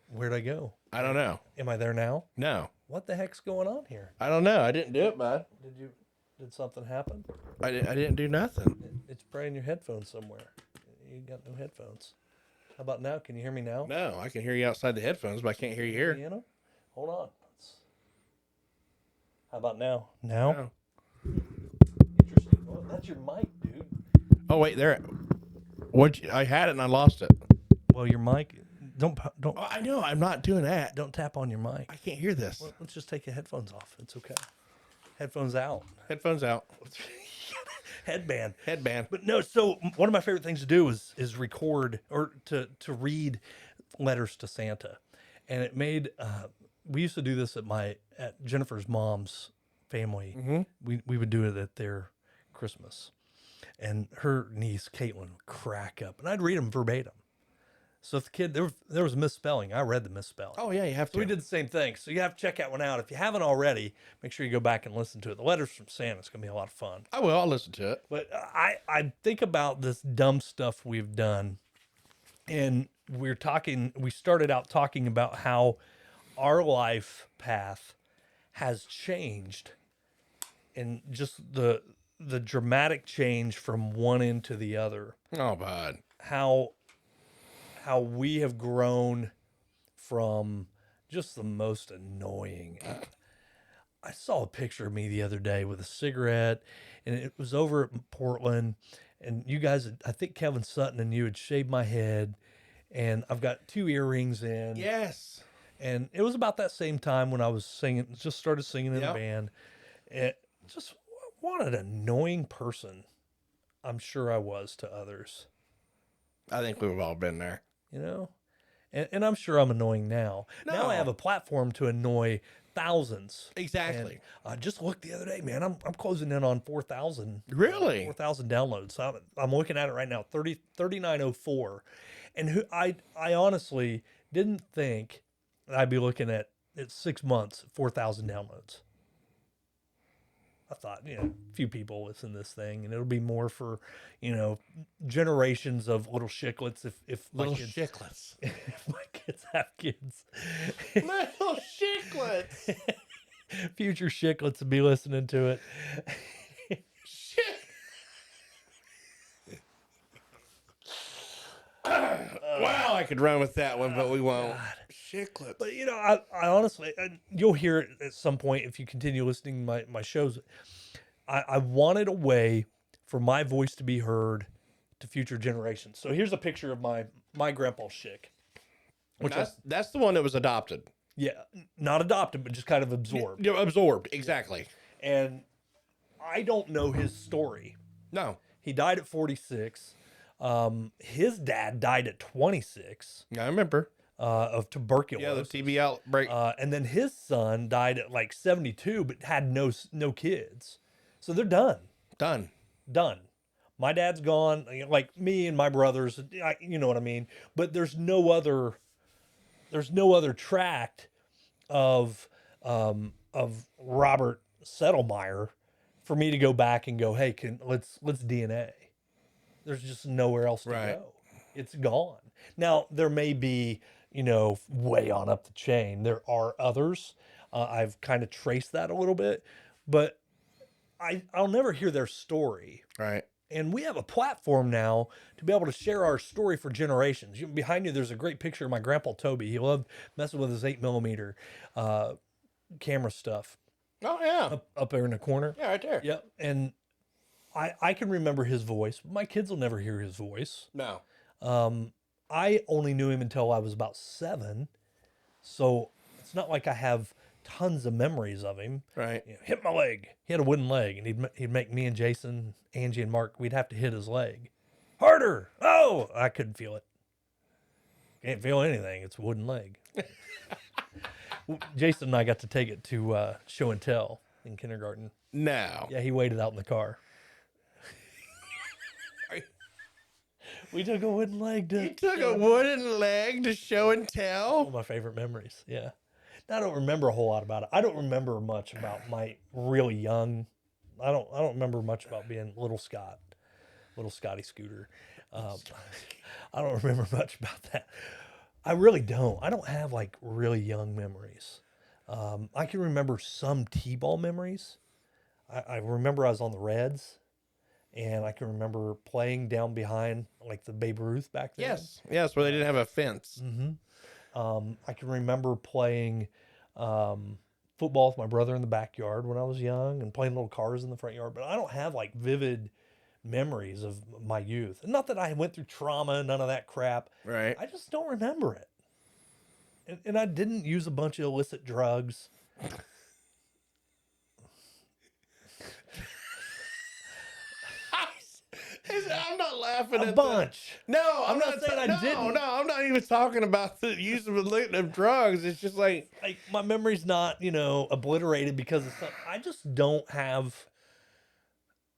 Where'd I go? I don't know. Am I there now? No. What the heck's going on here? I don't know. I didn't do it, bud. Did something happen? I didn't do nothing. It's probably in your headphones somewhere. You got no headphones. How about now? Can you hear me now? No, I can hear you outside the headphones, but I can't hear you here. You know? Hold on. How about now? Now? No. Interesting. Oh, that's your mic, dude. Oh wait, there. I had it and I lost it. Well, your mic. Don't. Oh, I know. I'm not doing that. Don't tap on your mic. I can't hear this. Well, let's just take your headphones off. It's okay. Headphones out. Headphones out. Headband. But no, so one of my favorite things to do is record or to read Letters to Santa. And it made we used to do this at Jennifer's mom's family. Mm-hmm. We would do it at their Christmas. And her niece Caitlin would crack up, and I'd read them verbatim. So if the kid there was a misspelling, I read the misspelling. Oh yeah, you have to. So we did the same thing. So you have to check that one out. If you haven't already, make sure you go back and listen to it. The Letters from Santa is going to be a lot of fun. I will. I'll listen to it. But I think about this dumb stuff we've done, and we started out talking about how our life path has changed, and just the dramatic change from one end to the other. Oh, bud. How we have grown from just the most annoying. I saw a picture of me the other day with a cigarette, and it was over at Portland. And you guys, I think Kevin Sutton and you had shaved my head, and I've got 2 earrings in. Yes. And it was about that same time when I was singing, just started singing in a band. And just what an annoying person I'm sure I was to others. I think we've all been there. You know, and I'm sure I'm annoying now. No. Now I have a platform to annoy thousands. Exactly. And, just looked the other day, man. I'm closing in on 4,000. Really? 4,000 downloads. So I'm looking at it right now. 3904, and I honestly didn't think I'd be looking at 6 months 4,000 downloads. I thought, a few people listen to this thing, and it'll be more for, generations of little chicklets. If my Little kids, chicklets. if my kids have kids, Little chicklets. future chicklets will be listening to it. Wow, I could run with that one, but we won't. Chicklets. But I honestly, and you'll hear it at some point if you continue listening to my shows. I wanted a way for my voice to be heard to future generations. So here's a picture of my grandpa's chick. That's the one that was adopted. Yeah, not adopted, but just kind of absorbed. You're absorbed, exactly. And I don't know his story. No. He died at 46. His dad died at 26. I remember. Of tuberculosis. Yeah, the TB outbreak. And then his son died at like 72, but had no kids. So they're done. Done. My dad's gone. Like me and my brothers, you know what I mean. But there's no other tract of Robert Settlemeyer for me to go back and go, hey, let's DNA. There's just nowhere else to go. It's gone. Now there may be, way on up the chain. There are others. I've kind of traced that a little bit, but I'll never hear their story. Right. And we have a platform now to be able to share our story for generations. Behind you, there's a great picture of my grandpa Toby. He loved messing with his 8mm camera stuff. Oh yeah. Up there in the corner. Yeah, right there. Yep. And I can remember his voice. My kids will never hear his voice. No. I only knew him until I was about 7. So it's not like I have tons of memories of him. Right. Hit my leg. He had a wooden leg, and he'd make me and Jason, Angie, and Mark, we'd have to hit his leg. Harder. Oh, I couldn't feel it. Can't feel anything. It's a wooden leg. Jason and I got to take it to show and tell in kindergarten. No. Yeah, he waited out in the car. We took a wooden leg to. You took a wooden leg to show and One tell. of my favorite memories. Yeah. I don't remember a whole lot about it. I don't remember much about my really young. I don't remember much about being little Scotty Scooter. I don't remember much about that. I really don't. I don't have like really young memories. I can remember some T-ball memories. I remember I was on the Reds, and I can remember playing down behind like the Babe Ruth back then. Yes, where they didn't have a fence. I can remember playing football with my brother in the backyard when I was young and playing little cars in the front yard. But I don't have like vivid memories of my youth. And not that I went through trauma, none of that crap. Right. I just don't remember it. And I didn't use a bunch of illicit drugs. I'm not laughing A at bunch. No, I'm not saying I didn't. No, I'm not even talking about the use of drugs. It's just like My memory's not, obliterated because of something. I just don't have.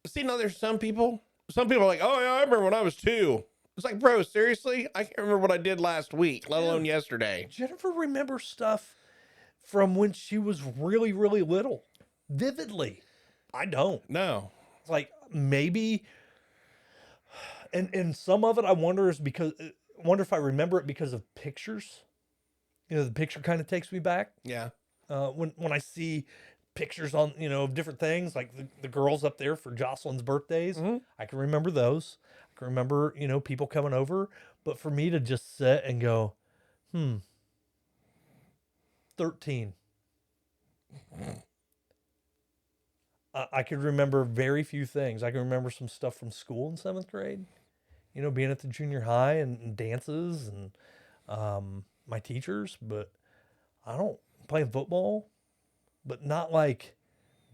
See, no, there's some people are like, oh yeah, I remember when I was 2. It's like, bro, seriously? I can't remember what I did last week, let alone yesterday. Jennifer remembers stuff from when she was really, really little, vividly. I don't. No. It's like maybe, and some of it I wonder if I remember it because of pictures. The picture kind of takes me back. Yeah. When I see pictures on of different things like the girls up there for Jocelyn's birthdays, I can remember those. I can remember people coming over, but for me to just sit and go, 13. I could remember very few things. I can remember some stuff from school in 7th grade, being at the junior high and dances and my teachers, but I don't playing football, but not like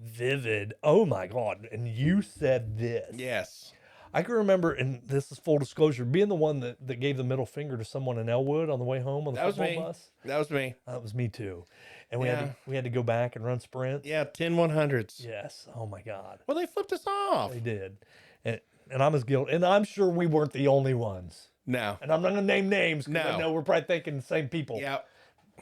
vivid. Oh my God. And you said this. Yes. I can remember, and this is full disclosure, being the one that gave the middle finger to someone in Elwood on the way home on the football bus. That was me. That was me too. And we had to go back and run sprints. Yeah, 10 100s. Yes. Oh my God. Well, they flipped us off. They did. And I'm as guilty. And I'm sure we weren't the only ones. No. And I'm not going to name names because I know we're probably thinking the same people. Yeah.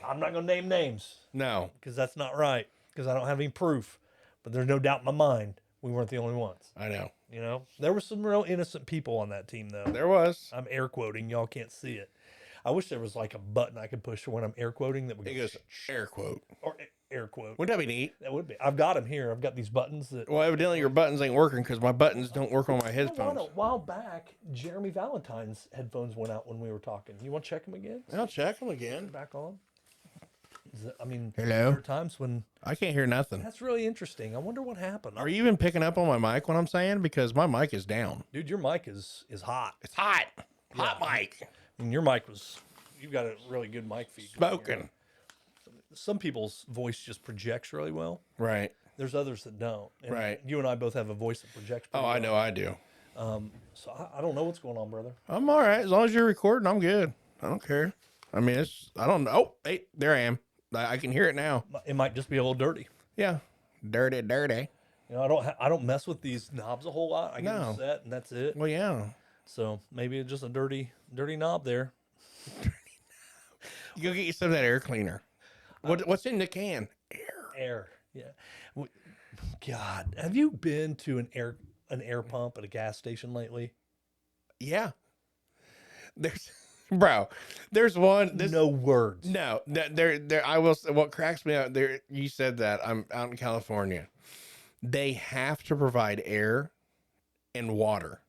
I'm not going to name names. No. Because that's not right. Because I don't have any proof. But there's no doubt in my mind we weren't the only ones. I know. There were some real innocent people on that team, though. There was. I'm air quoting. Y'all can't see it. I wish there was like a button I could push when I'm air quoting that would It goes air quote. or air quote. Wouldn't that be neat? That would be. I've got them here. I've got these buttons that. Well, evidently your buttons ain't working because my buttons don't work on my headphones. A while back, Jeremy Valentine's headphones went out when we were talking. You want to check them again? I'll check them again. Back on. Hello? There are times when I can't hear nothing. that's really interesting. I wonder what happened. Are you even picking up on my mic when I'm saying? Because my mic is down. Dude, your mic is hot. It's hot. Hot mic. I mean, your mic you've got a really good mic feed. Smoking. Some people's voice just projects really well. Right. There's others that don't. And Right. You and I both have a voice that projects Oh, pretty I well. know I do. So I don't know what's going on, brother. I'm all right. As long as you're recording, I'm good. I don't care. I mean, I don't know. Oh, hey, there I am. I can hear it now. It might just be a little dirty. Yeah. Dirty. I don't mess with these knobs a whole lot. I get them set and that's it. Well, yeah. So maybe it's just a dirty knob there. You go get you some of that air cleaner. What's in the can? Air. Yeah. God, have you been to an air pump at a gas station lately? Yeah. There's one. No words. No, there. I will. What cracks me out there? You said that I'm out in California. They have to provide air and water.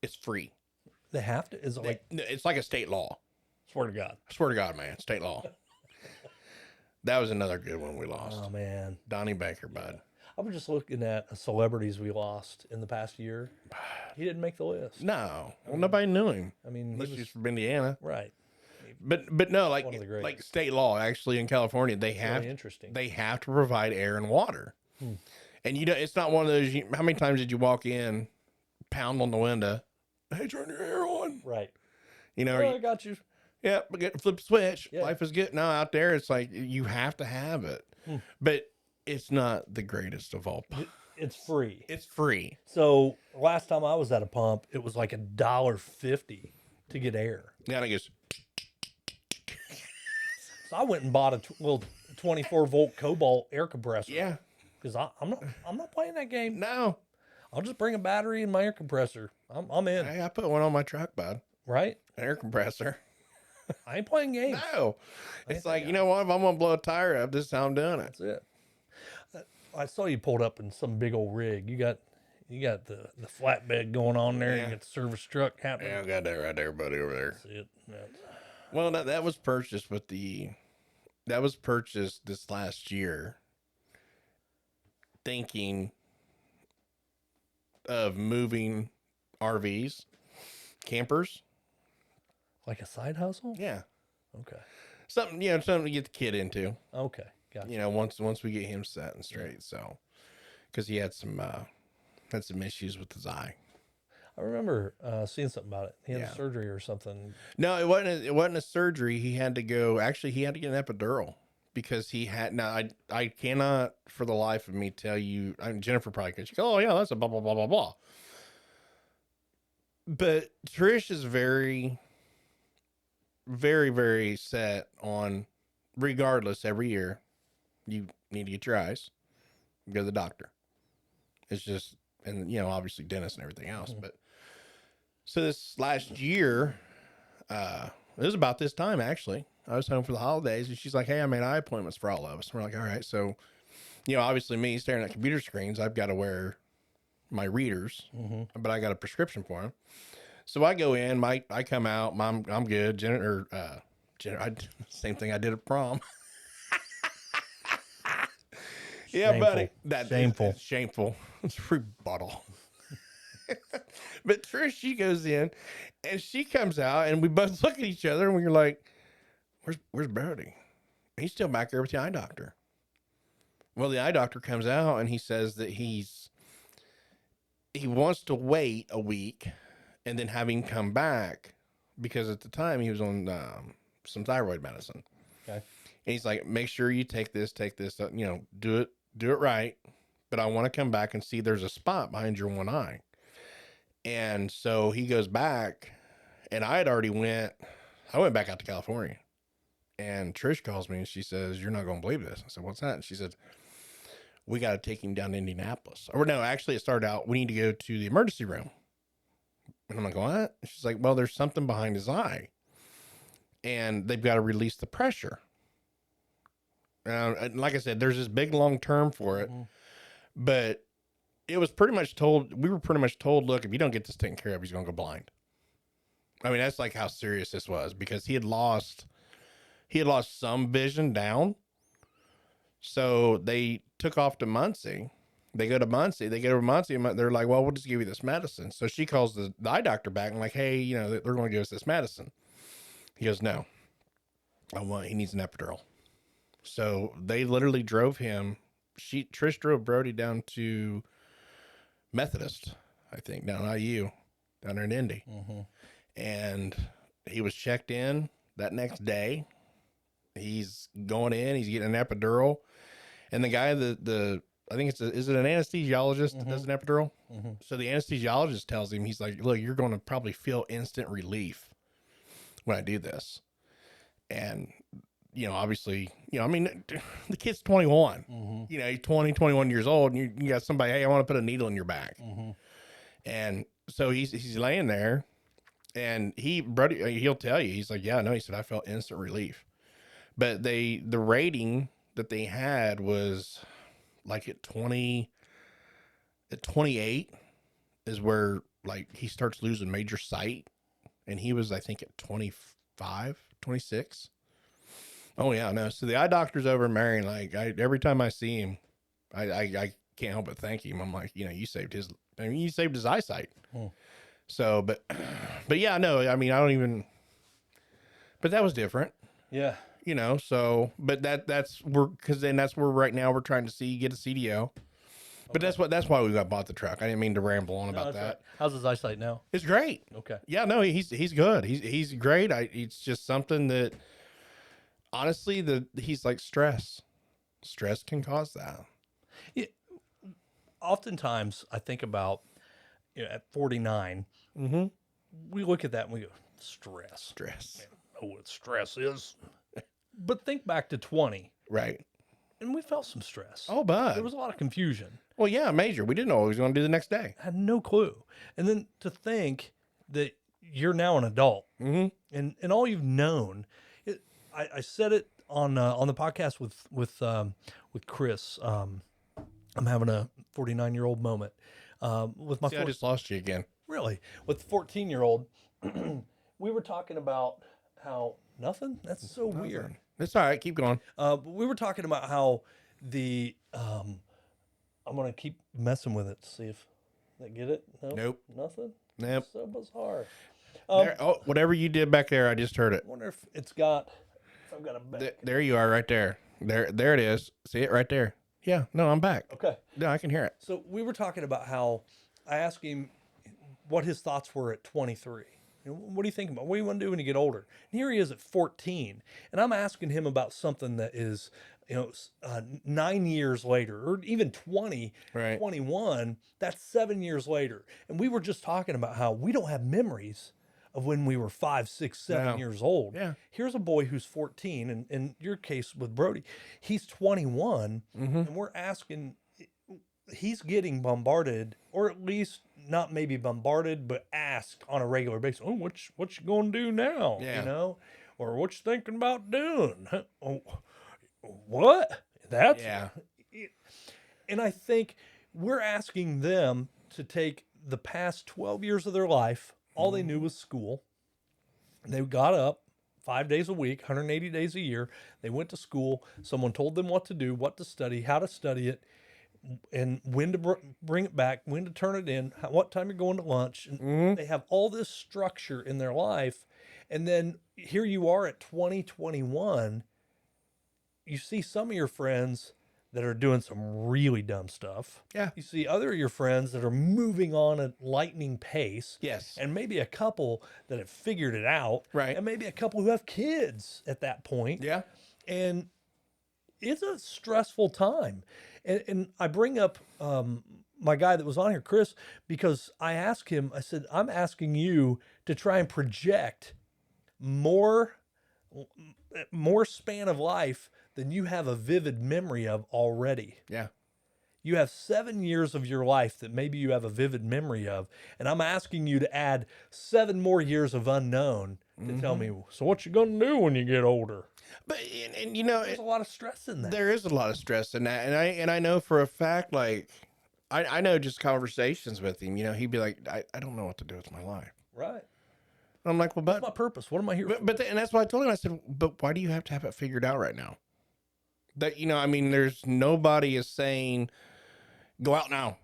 It's free. They have to. Is it It's like a state law. Swear to God. I swear to God, man, state law. That was another good one we lost. Oh man, Donnie Baker, bud. I was just looking at celebrities we lost in the past year. He didn't make the list. No, well, nobody knew him. I mean, Unless he's from Indiana. right. But no, One of the greats. like state law actually in California, they have Really interesting. they have to provide air and water. And it's not one of those. How many times did you walk in, pound on the window, hey, turn your air on? Right. Or I got you. yeah, but get flip switch. Yeah. Life is good. No, out there, it's like you have to have it, but it's not the greatest of all. it's free. It's free. So last time I was at a pump, it was like $1.50 to get air. Yeah, and it goes. So I went and bought a little 24-volt Cobalt air compressor. Yeah. Because I'm not playing that game. No. I'll just bring a battery and my air compressor. I'm in. Hey, I put one on my truck, bud. Right? An air compressor. I ain't playing games. No. It's like, you know what? If I'm going to blow a tire up, this is how I'm doing it. That's it. I saw you pulled up in some big old rig. You got the flatbed going on there. Yeah. You got the service truck happening. Yeah, I got that right there, buddy, over there. That's it. Well, that was purchased that was purchased this last year, thinking of moving RVs, campers. Like a side hustle? Yeah. Okay. Something to get the kid into, Okay. Gotcha. once we get him set and straight. So, cause he had some issues with his eye. I remember seeing something about it. He had Yeah. a surgery or something. No, it wasn't a surgery. He had to get an epidural because he had, now I cannot for the life of me tell you, Jennifer probably could. She goes, oh yeah, that's a blah, blah, blah, blah, blah. But Trish is very, very, very set on, regardless, every year, you need to get your eyes, go to the doctor. It's just, and obviously dentists and everything else. But so this last year, it was about this time actually. I was home for the holidays, and she's like, "Hey, I made eye appointments for all of us." And we're like, "All right." So, obviously me staring at computer screens, I've got to wear my readers, but I got a prescription for them. So I go in, I come out, I'm good. Same thing I did at prom. Yeah, Shameful. buddy. Shameful. It's shameful. It's rebuttal. But Trish, she goes in and she comes out, and we both look at each other and we're like, where's Brody? He's still back there with the eye doctor. Well, the eye doctor comes out and he says that he wants to wait a week and then have him come back, because at the time he was on some thyroid medicine. Okay. And he's like, make sure you take this, do it right. But I want to come back and see there's a spot behind your one eye. And so he goes back, and I went back out to California, and Trish calls me and she says, "You're not going to believe this." I said, "What's that?" And she said, "We got to take him down to Indianapolis." Or no, actually it started out, we need to go to the emergency room. And I'm like, "What?" And she's like, "Well, there's something behind his eye, and they've got to release the pressure." And like I said, there's this big long term for it, but we were pretty much told, look, if you don't get this taken care of, he's going to go blind. I mean, that's like how serious this was, because he had lost some vision down. So they took off to Muncie. They go to Muncie, and they're like, "Well, we'll just give you this medicine." So she calls the eye doctor back and like, "Hey, they're going to give us this medicine." He goes, "No, he needs an epidural." So they literally drove him. Trish drove Brody down to Methodist, I think, down IU, down there in Indy. And he was checked in that next day. He's going in, he's getting an epidural. And the guy, I think is it an anesthesiologist that does an epidural? So the anesthesiologist tells him, he's like, "Look, you're going to probably feel instant relief when I do this." And, obviously, the kid's 21, he's 20, 21 years old, and you got somebody, "Hey, I want to put a needle in your back." And so he's laying there, and he'll tell you, he's like, "Yeah, no," he said, "I felt instant relief." But the rating that they had was like at 28 is where like he starts losing major sight. And he was, I think, at 25, 26. Oh yeah, no. So the eye doctor's over in Marion. Like every time I see him, I can't help but thank him. I'm like, you saved his eyesight. So, but yeah, no, I mean, I don't even, but that was different. Yeah. So, but that's where right now we're trying to get a CDO. But that's why we bought the truck. I didn't mean to ramble on about that. Right. How's his eyesight now? It's great. Okay. Yeah, no, he's good. He's great. It's just something that, honestly, he's like stress. Stress can cause that. Yeah. oftentimes I think about, at 49, we look at that and we go, stress. Oh, what stress is. But think back to 20. Right. And we felt some stress. Oh, bud. There was a lot of confusion. Well, yeah, major. We didn't know what he was going to do the next day. I had no clue. And then to think that you're now an adult, and all you've known, I said it on the podcast with Chris. I'm having a 49-year-old moment with my. See, I just lost you again. Really, with the 14-year-old, we were talking about how nothing. That's so weird. It's all right. Keep going. We were talking about how the I'm gonna keep messing with it to see if they get it. Nope. Nothing. Nope. So bizarre. Whatever you did back there, I just heard it. I wonder if it's got. If I've got a back. There you are, right there. There it is. See it right there. Yeah. No, I'm back. Okay. No, I can hear it. So we were talking about how I asked him what his thoughts were at 23. What do you think about? What do you want to do when you get older? And here he is at 14, and I'm asking him about something that is, 9 years later, or even 20, right. 21. That's 7 years later, and we were just talking about how we don't have memories of when we were 5, 6, 7 years old. Yeah. Here's a boy who's 14, and in your case with Brody, he's 21, and we're asking. He's getting bombarded, or at least not maybe bombarded, but asked on a regular basis. Oh, what you gonna do now? Yeah. Or what you thinking about doing? Oh, what? That's And I think we're asking them to take the past 12 years of their life. All they knew was school. They got up 5 days a week, 180 days a year. They went to school. Someone told them what to do, what to study, how to study it, and when to bring it back, when to turn it in, what time you're going to lunch. And they have all this structure in their life. And then here you are at 2021. You see some of your friends that are doing some really dumb stuff. Yeah. You see other of your friends that are moving on at lightning pace. Yes. And maybe a couple that have figured it out. Right. And maybe a couple who have kids at that point. Yeah. And it's a stressful time. And I bring up my guy that was on here, Chris, because I asked him, I said, I'm asking you to try and project more span of life than you have a vivid memory of already. Yeah. You have 7 years of your life that maybe you have a vivid memory of. And I'm asking you to add 7 more years of unknown to tell me, so what you going to do when you get older? But, and there's a lot of stress in that. There is a lot of stress in that. And I know for a fact, like, I know just conversations with him, he'd be like, I don't know what to do with my life. Right. And I'm like, well, but what's my purpose? What am I here for? And that's why I told him, I said, but why do you have to have it figured out right now? That, there's nobody is saying, go out now.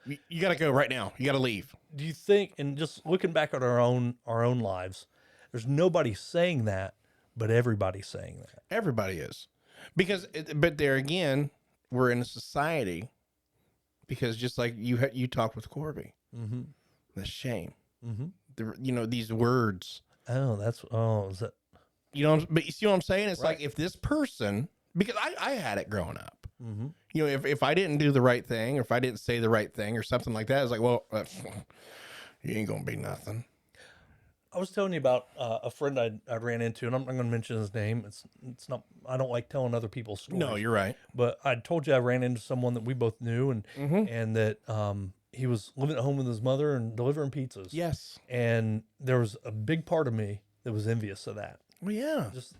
You got to go right now. You got to leave. Do you think, and just looking back at our own lives, there's nobody saying that, but everybody's saying that. Everybody is. But there again, we're in a society, because just like you talked with Corby, the shame, these words. Is that? But you see what I'm saying? It's like, if this person, because I had it growing up, if I didn't do the right thing, or if I didn't say the right thing or something like that, it's like, well, you ain't going to be nothing. I was telling you about a friend I ran into, and I'm not going to mention his name. It's not. I don't like telling other people's stories. No, you're right. But I told you I ran into someone that we both knew, and that he was living at home with his mother and delivering pizzas. Yes. And there was a big part of me that was envious of that. Well, yeah. Just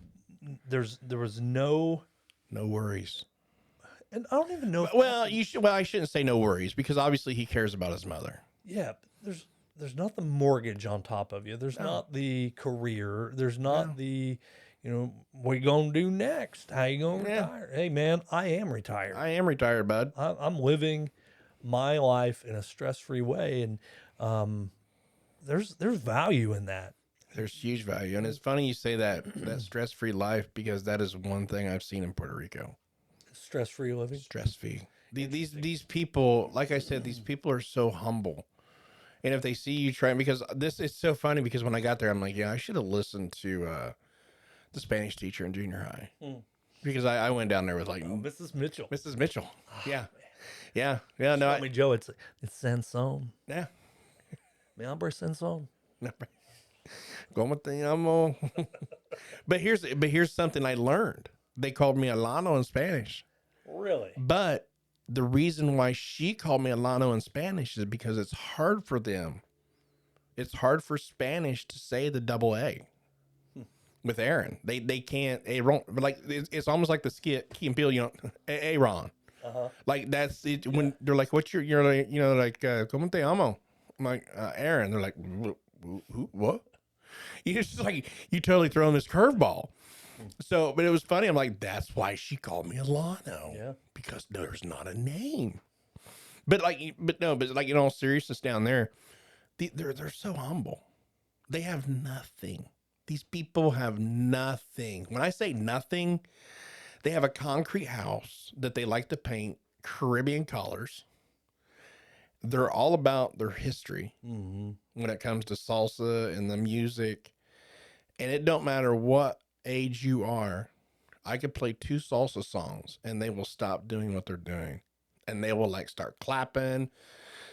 there was no worries. And I don't even know. I shouldn't say no worries, because obviously he cares about his mother. Yeah. There's not the mortgage on top of you. There's not the career. There's not the, what you going to do next? How you going to retire? Hey, man, I am retired. I am retired, bud. I'm living my life in a stress-free way. And there's value in that. There's huge value. And it's funny you say that stress-free life, because that is one thing I've seen in Puerto Rico. Stress-free living? Stress-free. These people, like I said, these people are so humble. And if they see you trying, because this is so funny, because when I got there, I'm like, I should have listened to the Spanish teacher in junior high. Because I went down there with like Mrs. Mitchell. Mrs. Mitchell. Yeah. Yeah. No, Tell me, Joe, it's Sansón. yeah. Mi hombre Sansón. Como te llamo? But here's something I learned. They called me Alano in Spanish. Really? But the reason why she called me Alano in Spanish is because it's hard for them. It's hard for Spanish to say the double A with Aaron. They can't. Aaron, like it's almost like the skit Key and Peele. Aaron. Like that's it. When they're like, "What's you're like, like, ¿Cómo te llamo?" I'm like, Aaron. They're like, "What?" You just like you totally throw in this curveball. So, but it was funny. I'm like, that's why she called me Alano. Yeah. Because there's not a name. But like in all seriousness, down there, they're so humble. They have nothing. These people have nothing. When I say nothing, they have a concrete house that they like to paint Caribbean colors. They're all about their history when it comes to salsa and the music. And it don't matter what age you are. I could play 2 salsa songs and they will stop doing what they're doing. And they will like start clapping,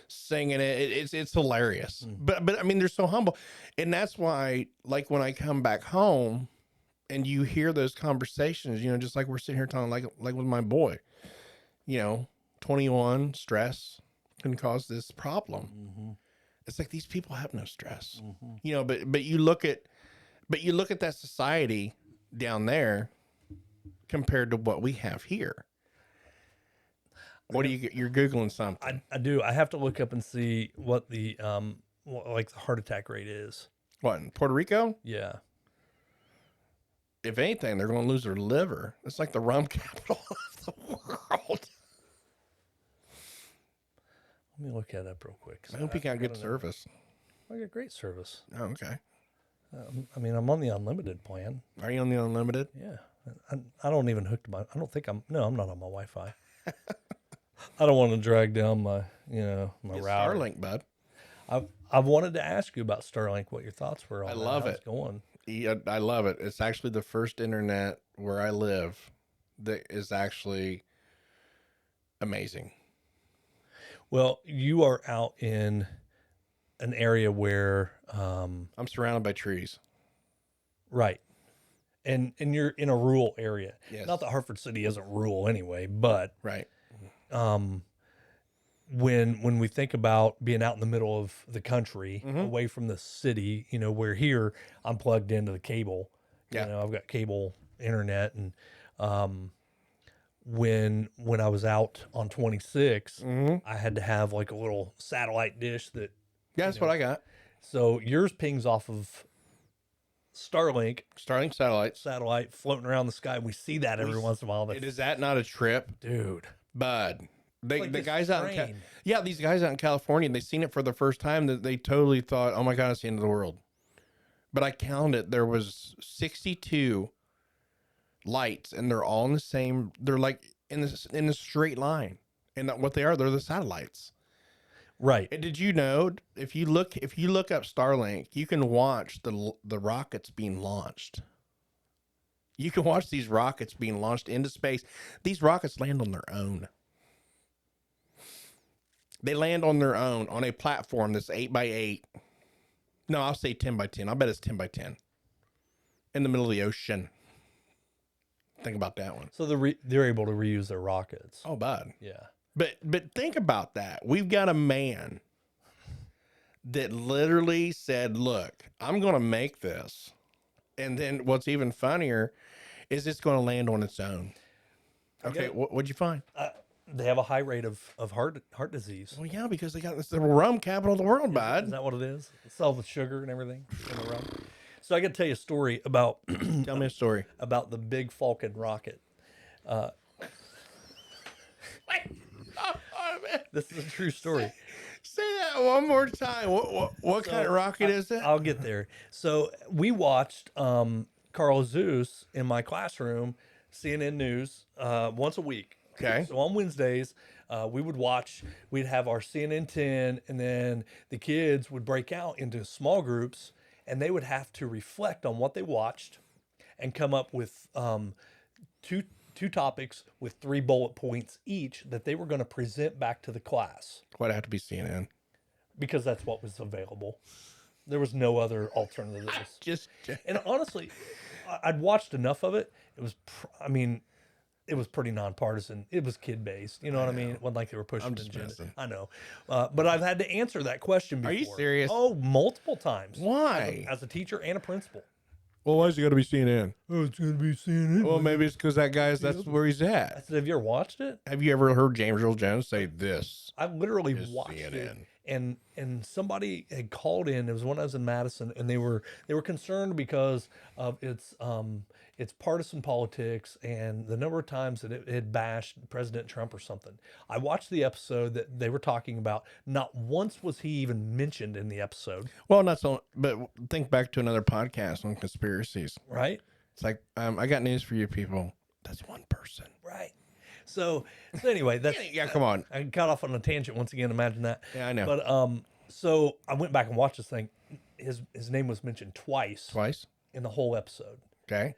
singing it. It's hilarious. But I mean, they're so humble. And that's why, like, when I come back home and you hear those conversations, just like we're sitting here talking, like with my boy, 21, stress can cause this problem. It's like these people have no stress, but you look at that society down there compared to what we have here. What do you're Googling something? I do. I have to look up and see what the like the heart attack rate is. What, in Puerto Rico? Yeah. If anything, they're going to lose their liver. It's like the rum capital of the world. Let me look that up real quick. I hope you got good service. I got great service. Oh, okay. I mean, I'm on the unlimited plan. Are you on the unlimited? Yeah. I don't even hook to my, I don't think I'm not on my Wi-Fi. I don't want to drag down my, my router. Starlink, bud. I've wanted to ask you about Starlink, what your thoughts were on I that, love how it. it's going. Yeah, I love it. It's actually the first internet where I live that is actually amazing. Well, you are out in an area where I'm surrounded by trees. right. And you're in a rural area. Yes. Not that Hartford City isn't rural anyway, but Right. when we think about being out in the middle of the country, away from the city, where here I'm plugged into the cable. Yeah. I've got cable internet, and when I was out on 26, I had to have like a little satellite dish that. Yeah, that's what I got. So yours pings off of Starlink satellite floating around the sky. We see that every once in a while. Is that not a trip, dude? Bud. Like the this guys out train. these guys out in California, they seen it for the first time, that they totally thought, oh my God, it's the end of the world. But I counted, there was 62 lights, and they're all in the same, they're like in a straight line. And what they are, they're the satellites. Right. And did you know, if you look up Starlink, you can watch the rockets being launched. You can watch these rockets being launched into space. These rockets land on their own. They land on their own on a platform that's 8x8. No, I'll say 10x10. I bet it's 10x10 in the middle of the ocean. Think about that one. So they're able to reuse their rockets. Oh, bud. Yeah. But think about that. We've got a man that literally said, look, I'm going to make this. And then what's even funnier is it's going to land on its own. Okay, what'd you find? They have a high rate of heart disease. Well, yeah, because they got this the rum capital of the world, bud. Is that what it is? It's all the sugar and everything in the rum. So I got to tell you a story about. Tell me a story about the big Falcon rocket. This is a true story. Say that one more time. What kind of rocket is it? I'll get there. So we watched Carl Zeus in my classroom, CNN News, once a week. Okay. So on Wednesdays, we'd have our CNN 10, and then the kids would break out into small groups, and they would have to reflect on what they watched and come up with two 2 topics with 3 bullet points each that they were going to present back to the class Why'd it have to be CNN? because that's what was available. There was no other alternatives. Just And honestly, I'd watched enough of it. It was, it was pretty nonpartisan. It was kid based. You know what I mean? It wasn't like they were pushing an agenda. messing. I know, but I've had to answer that question before. Are you serious? Oh, multiple times. Why? As a teacher and a principal. Well, why is it got to be CNN? Oh, it's gonna be CNN. Well, maybe it's because that's where he's I at. said, have you ever watched it? Have you ever heard James Earl Jones say this? I literally Is watched CNN. it, and somebody had called in. It was when I was in Madison, and they were concerned because of its partisan politics and the number of times that it had bashed President Trump or something. I watched the episode that they were talking about. Not once was he even mentioned in the episode. Well, not so, but think back to another podcast on conspiracies. Right? It's like, I got news for you people. That's one person. Right. So anyway, that's Yeah, come on. I got off on a tangent once again. Imagine that. Yeah, I know. But so I went back and watched this thing. His name was mentioned twice in the whole episode. Okay.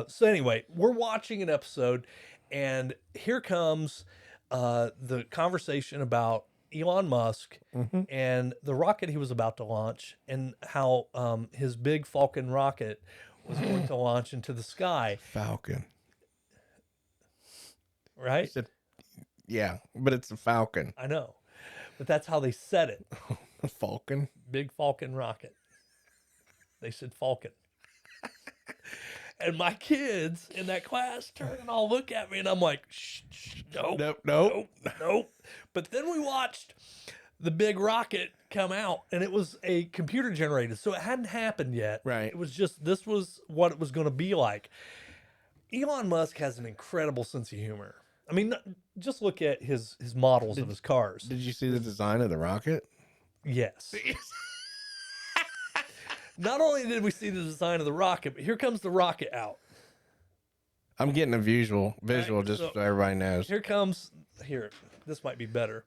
So anyway, we're watching an episode, and here comes the conversation about Elon Musk and the rocket he was about to launch, and how his big Falcon rocket was going to launch into the sky. Falcon. Right? Yeah, but it's a Falcon. I know, but that's how they said it. Falcon. Big Falcon rocket. They said Falcon. And my kids in that class turn and all look at me, and I'm like, shh, nope. But then we watched the big rocket come out, and it was a computer generated, so it hadn't happened yet. Right. It was just, this was what it was going to be like. Elon Musk has an incredible sense of humor. I mean, just look at his models of his cars. Did you see the design of the rocket? Yes. Not only did we see the design of the rocket, but here comes the rocket out. I'm getting a visual Right, just so so everybody knows. Here, this might be better.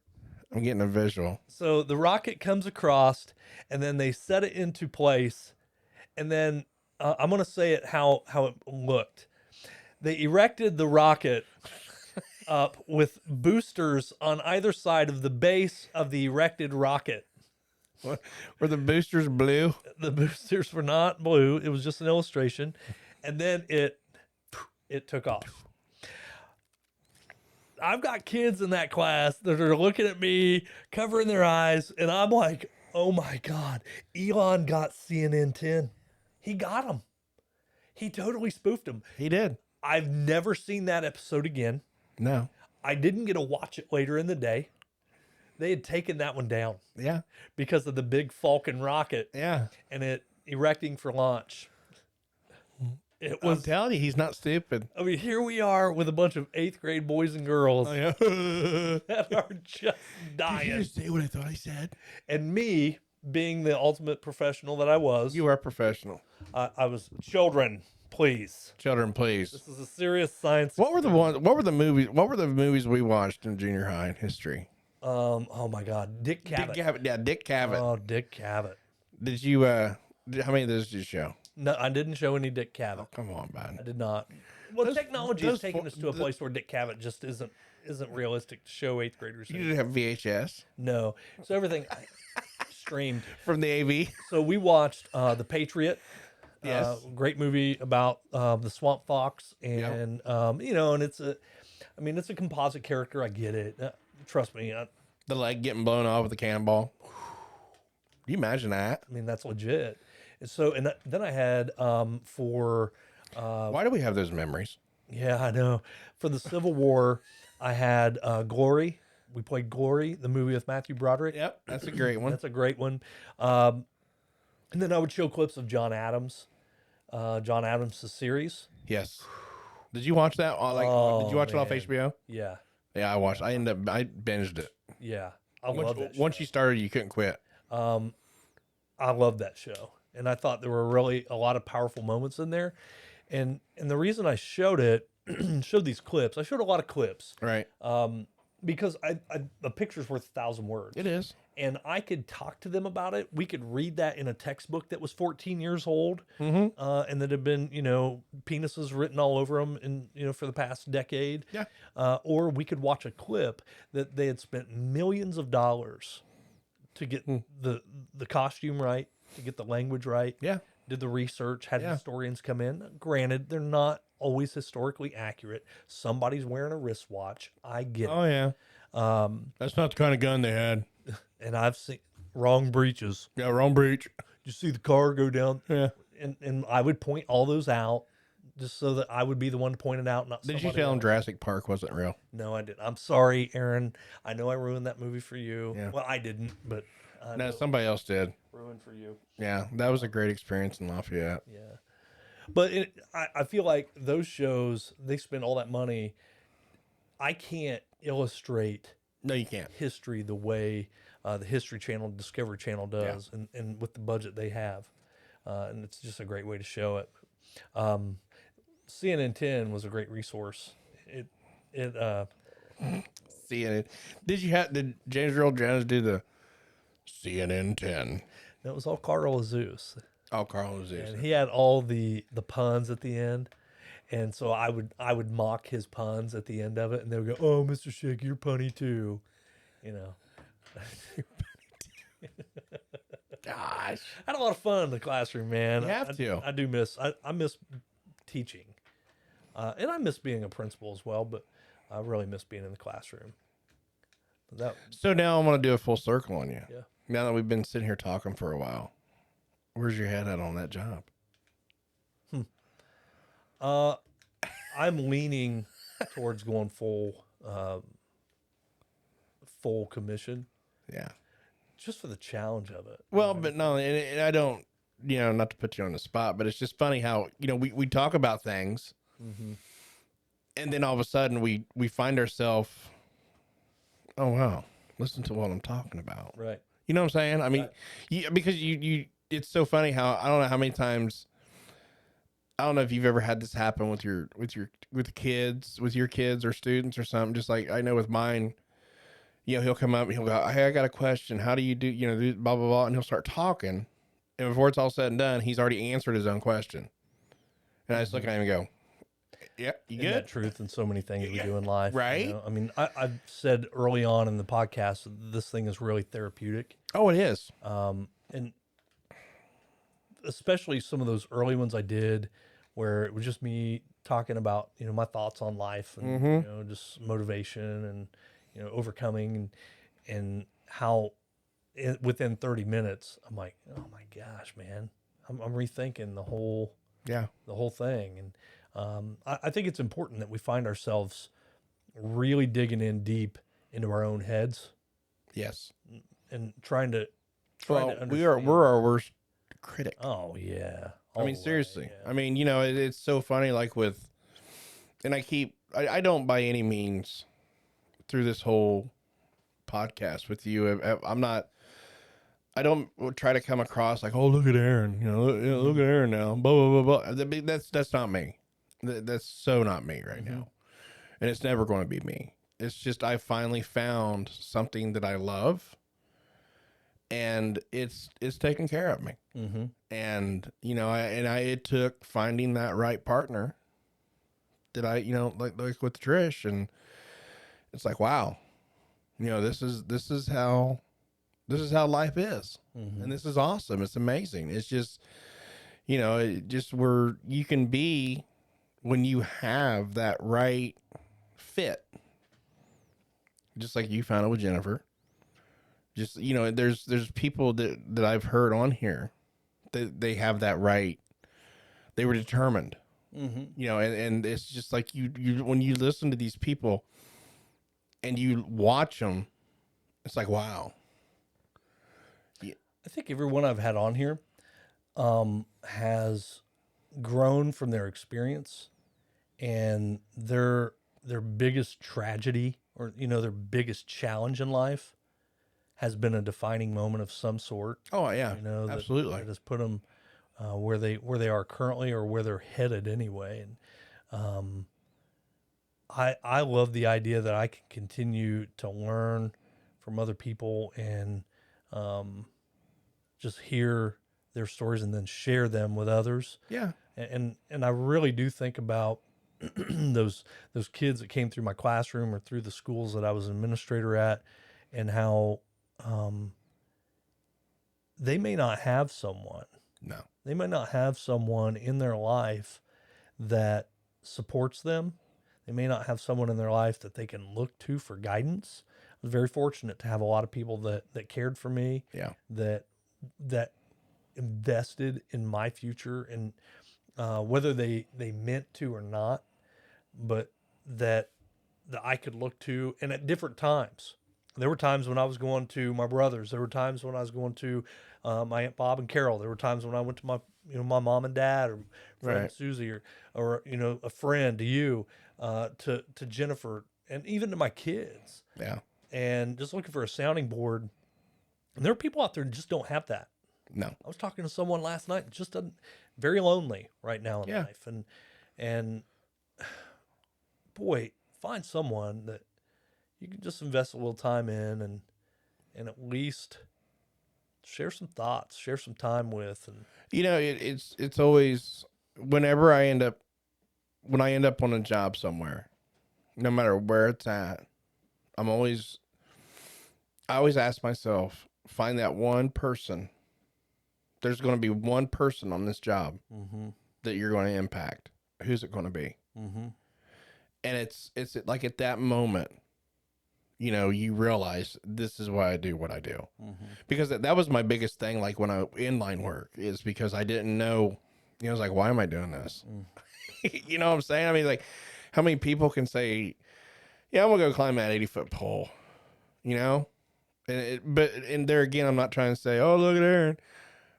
I'm getting a visual. So the rocket comes across, and then they set it into place, and then I'm going to say it how it looked. They erected the rocket up with boosters on either side of the base of the erected rocket. What? Were the boosters blue? The boosters were not blue. It was just an illustration. And then it took off. I've got kids in that class that are looking at me, covering their eyes, and I'm like, oh my God, Elon got CNN 10. He got him. He totally spoofed him. He did. I've never seen that episode again. No. I didn't get to watch it later in the day. They had taken that one down Yeah. because of the big Falcon rocket Yeah. and it erecting for launch. It I'm was, telling you, he's not stupid. I mean, here we are with a bunch of 8th grade boys and girls Yeah. that are just Did dying. you just say what I thought I said? And me being the ultimate professional that I was, You are professional. I was, children, please. Children, please. This is a serious science. What were the movies we watched in junior high in history? Oh my God, Dick Cavett. Dick Cavett. Oh, Dick Cavett. Did you how many of those did you show? No, I didn't show any Dick Cavett. Come on, man. I did not. Well, technology has those taken us to a place where Dick Cavett just isn't realistic to show 8th graders. You didn't have VHS No, so everything streamed. from the AV. So we watched The Patriot. Yes. Great movie about the swamp fox, and and it's a composite character. I get it. Trust me. The leg getting blown off with a cannonball. Can you imagine that? I mean, that's legit. And so, then I had for Why do we have those memories? yeah, I know, for the Civil War, I had Glory. We played Glory, the movie with Matthew Broderick. Yep, that's a great one. That's a great one. And then I would show clips of John Adams, the series. Yes. Did you watch that? Did you watch it off man. HBO? Yeah, Yeah, I watched. I binged it. yeah. I love that show. Once you started, you couldn't quit. I love that show, and I thought there were really a lot of powerful moments in there. And the reason I showed these clips, I showed a lot of clips. Right. because a picture's worth 1,000 words. It is. And I could talk to them about it. We could read that in a textbook that was 14 years old, Mm-hmm. and that had been, penises written all over them, for the past decade. Yeah. Or we could watch a clip that they had spent millions of dollars to get the costume right, to get the language right. Yeah. Did the research, had Yeah. historians come in. Granted, they're not always historically accurate. Somebody's wearing a wristwatch. I get it. Oh yeah. That's not the kind of gun they had. And I've seen wrong breaches. Yeah, wrong breach. You see the car go down. Yeah. And I would point all those out just so that I would be the one to point it out, not Did you somebody tell him else. Jurassic Park wasn't real? No, I didn't. I'm sorry, Aaron. I know I ruined that movie for you. Yeah. Well, I didn't, but I No, know somebody else did. ruined for you. Yeah, that was a great experience in Lafayette. Yeah. But I feel like those shows, they spend all that money. I can't illustrate No, you can't. history the way the History Channel, Discovery Channel does, and with the budget they have. And it's just a great way to show it. CNN 10 was a great resource. CNN. Did James Earl Jones do the CNN 10? That was all Carl Azus. Oh, Carl Azus. And he had all the puns at the end. And so I would mock his puns at the end of it, and they would go, "Oh, Mr. Shake, you're punny too," Gosh. I had a lot of fun in the classroom, man. You have to. I do miss. I miss teaching, and I miss being a principal as well. But I really miss being in the classroom. So now I want to do a full circle on you. Yeah. Now that we've been sitting here talking for a while, where's your head at on that job? I'm leaning towards going full commission, Yeah. just for the challenge of it. Well, but no, and I don't, not to put you on the spot, but it's just funny how, we talk about things and then all of a sudden we find ourselves, oh, wow, listen to what I'm talking about. Right. You know what I'm saying? I mean, Right. because it's so funny how, I don't know how many times, I don't know if you've ever had this happen with your kids or students or something. Just like I know with mine, he'll come up and he'll go, "Hey, I got a question. How do you do, blah, blah, blah." And he'll start talking. And before it's all said and done, he's already answered his own question. And I just look at him and go, "Yeah, you Isn't good?" that truth in so many things we do in life. Right? I mean, I've said early on in the podcast, this thing is really therapeutic. Oh, it is. And especially some of those early ones I did where it was just me talking about, my thoughts on life and, just motivation and, overcoming and how within 30 minutes, I'm like, oh my gosh, man, I'm rethinking the whole thing. And I think it's important that we find ourselves really digging in deep into our own heads. Yes. And trying to Well, understand. we're our worst critic. Oh yeah. I mean, seriously. Yeah. I mean, it's so funny, like and I don't by any means through this whole podcast with you. I don't try to come across like, oh, look at Aaron, look at Aaron now, blah, blah, blah, blah. That's not me. That's so not me right now. And it's never going to be me. It's just, I finally found something that I love and it's taking care of me. And, it took finding that right partner that I, like with Trish, and it's like, wow, this is how life is. And this is awesome. It's amazing. It's just, where you can be when you have that right fit, just like you found it with Jennifer. Just, there's people that I've heard on here that they have that right. They were determined, and it's just like you when you listen to these people and you watch them, it's like, wow. I think everyone I've had on here has grown from their experience, and their biggest tragedy or their biggest challenge in life has been a defining moment of some sort. Oh yeah, absolutely. That has put them where they are currently or where they're headed anyway. And I love the idea that I can continue to learn from other people and just hear their stories and then share them with others. Yeah. And I really do think about those kids that came through my classroom or through the schools that I was an administrator at, and how they may not have someone. No. They might not have someone in their life that supports them. They may not have someone in their life that they can look to for guidance. I was very fortunate to have a lot of people that cared for me, Yeah. that invested in my future, and whether they meant to or not, but that I could look to, and at different times. There were times when I was going to my brothers. There were times when I was going to my Aunt Bob and Carol. There were times when I went to my mom and dad, or Fred and Susie, or a friend, to you, to Jennifer, and even to my kids. Yeah. And just looking for a sounding board. And there are people out there who just don't have that. No. I was talking to someone last night, just very lonely right now in life, and boy, find someone that you can just invest a little time in, and at least share some thoughts, share some time with. And it's always, whenever when I end up on a job somewhere, no matter where it's at, I always ask myself, find that one person. There's going to be one person on this job that you're going to impact. Who's it going to be? And it's like at that moment, you realize this is why I do what I do. Because that was my biggest thing. Like when I inline work, is because I didn't know, I was like, why am I doing this? You know what I'm saying? I mean, like, how many people can say, yeah, I'm going to go climb that 80-foot pole, And there again, I'm not trying to say, oh, look at Aaron.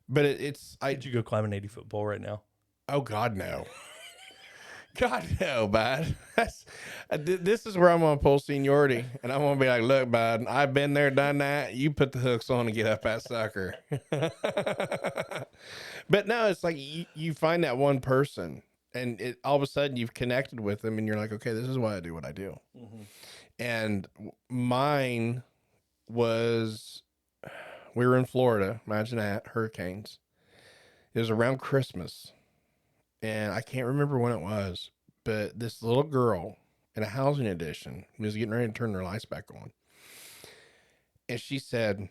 But Did you go climb an 80-foot pole right now? Oh, God, no. God, no, bud. This is where I'm going to pull seniority. And I'm going to be like, look, bud, I've been there, done that. You put the hooks on and get up that sucker. But no, it's like you find that one person, and all of a sudden you've connected with them, and you're like, okay, this is why I do what I do. And mine was, we were in Florida. Imagine that, hurricanes. It was around Christmas. And I can't remember when it was, but this little girl in a housing addition was getting ready to turn their lights back on. And she said,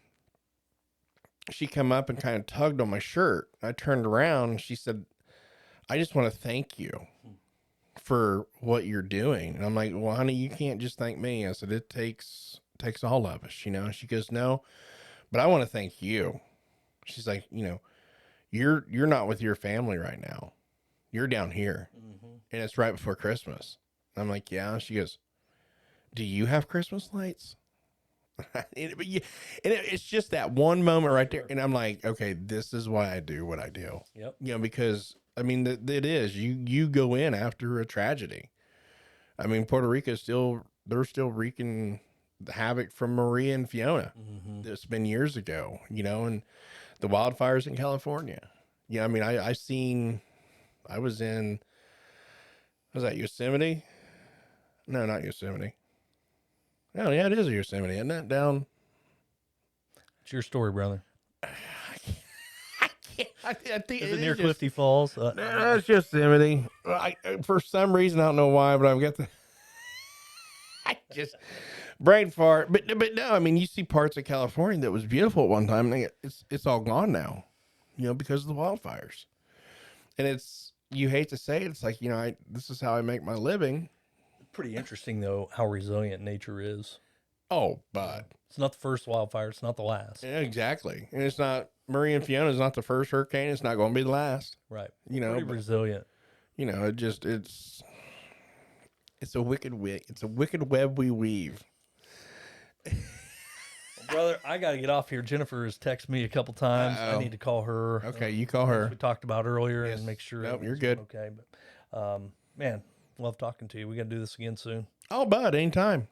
she come up and kind of tugged on my shirt. I turned around and she said, I just want to thank you for what you're doing. And I'm like, well, honey, you can't just thank me. I said, it takes all of us, And she goes, no, but I want to thank you. She's like, you're not with your family right now. You're down here, and it's right before Christmas. I'm like, yeah. She goes, do you have Christmas lights? It's just that one moment right there. And I'm like, okay, this is why I do what I do. Yep. Because I mean, it is, you go in after a tragedy. I mean, Puerto Rico they're still wreaking havoc from Maria and Fiona. It's been years ago, and the wildfires in California. Yeah. I mean, I was that Yosemite? No, not Yosemite. Oh, yeah, it is Yosemite, isn't it? Down. It's your story, brother. I think is it near Clifty Falls? No, it's Yosemite. For some reason, I don't know why, but I've got I just brain fart. But no, I mean, you see parts of California that was beautiful at one time, and it's all gone now, because of the wildfires. And you hate to say it, it's like, this is how I make my living. Pretty interesting, though, how resilient nature is. Oh, but it's not the first wildfire. It's not the last. Yeah, exactly. And it's not, Maria and Fiona is not the first hurricane. It's not going to be the last. Right. Pretty resilient. It's a wicked web we weave. Brother, I got to get off here. Jennifer has texted me a couple times. I need to call her. Okay, you call her. We talked about earlier and make sure. Nope, you're good. Okay, but man, love talking to you. We got to do this again soon. Oh, bud, anytime.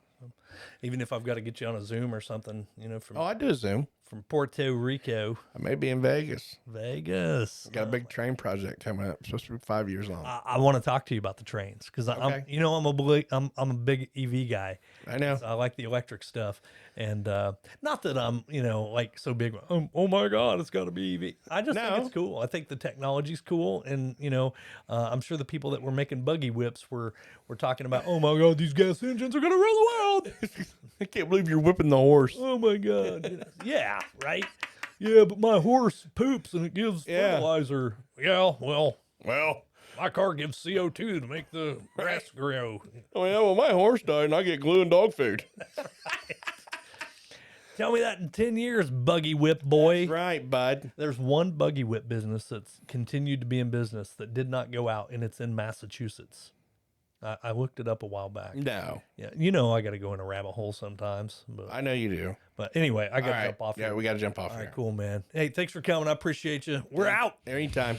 Even if I've got to get you on a Zoom or something, I do a Zoom. from Puerto Rico. I may be in Vegas. Vegas. Got a big train project coming up. Supposed to be 5 years long. I want to talk to you about the trains because Okay. I'm a big EV guy. I know. I like the electric stuff, and not that I'm like so big. Oh my God, it's got to be EV. I just think No. it's cool. I think the technology's cool, and I'm sure the people that were making buggy whips were talking about. Oh my God, these gas engines are gonna rule the world. I can't believe you're whipping the horse. Oh my God. Yeah, right. Yeah, but my horse poops and it gives fertilizer. Yeah, well, my car gives CO2 to make the grass grow. Oh yeah, well my horse died and I get glue and dog food. Tell me that in 10 years, buggy whip boy. That's right, bud. There's one buggy whip business that's continued to be in business that did not go out, and it's in Massachusetts. I looked it up a while back. No. Yeah, I got to go in a rabbit hole sometimes. I know you do. But anyway, I got to jump off Yeah, here. we got to jump off All here. right, cool, man. Hey, thanks for coming. I appreciate you. We're out. Anytime.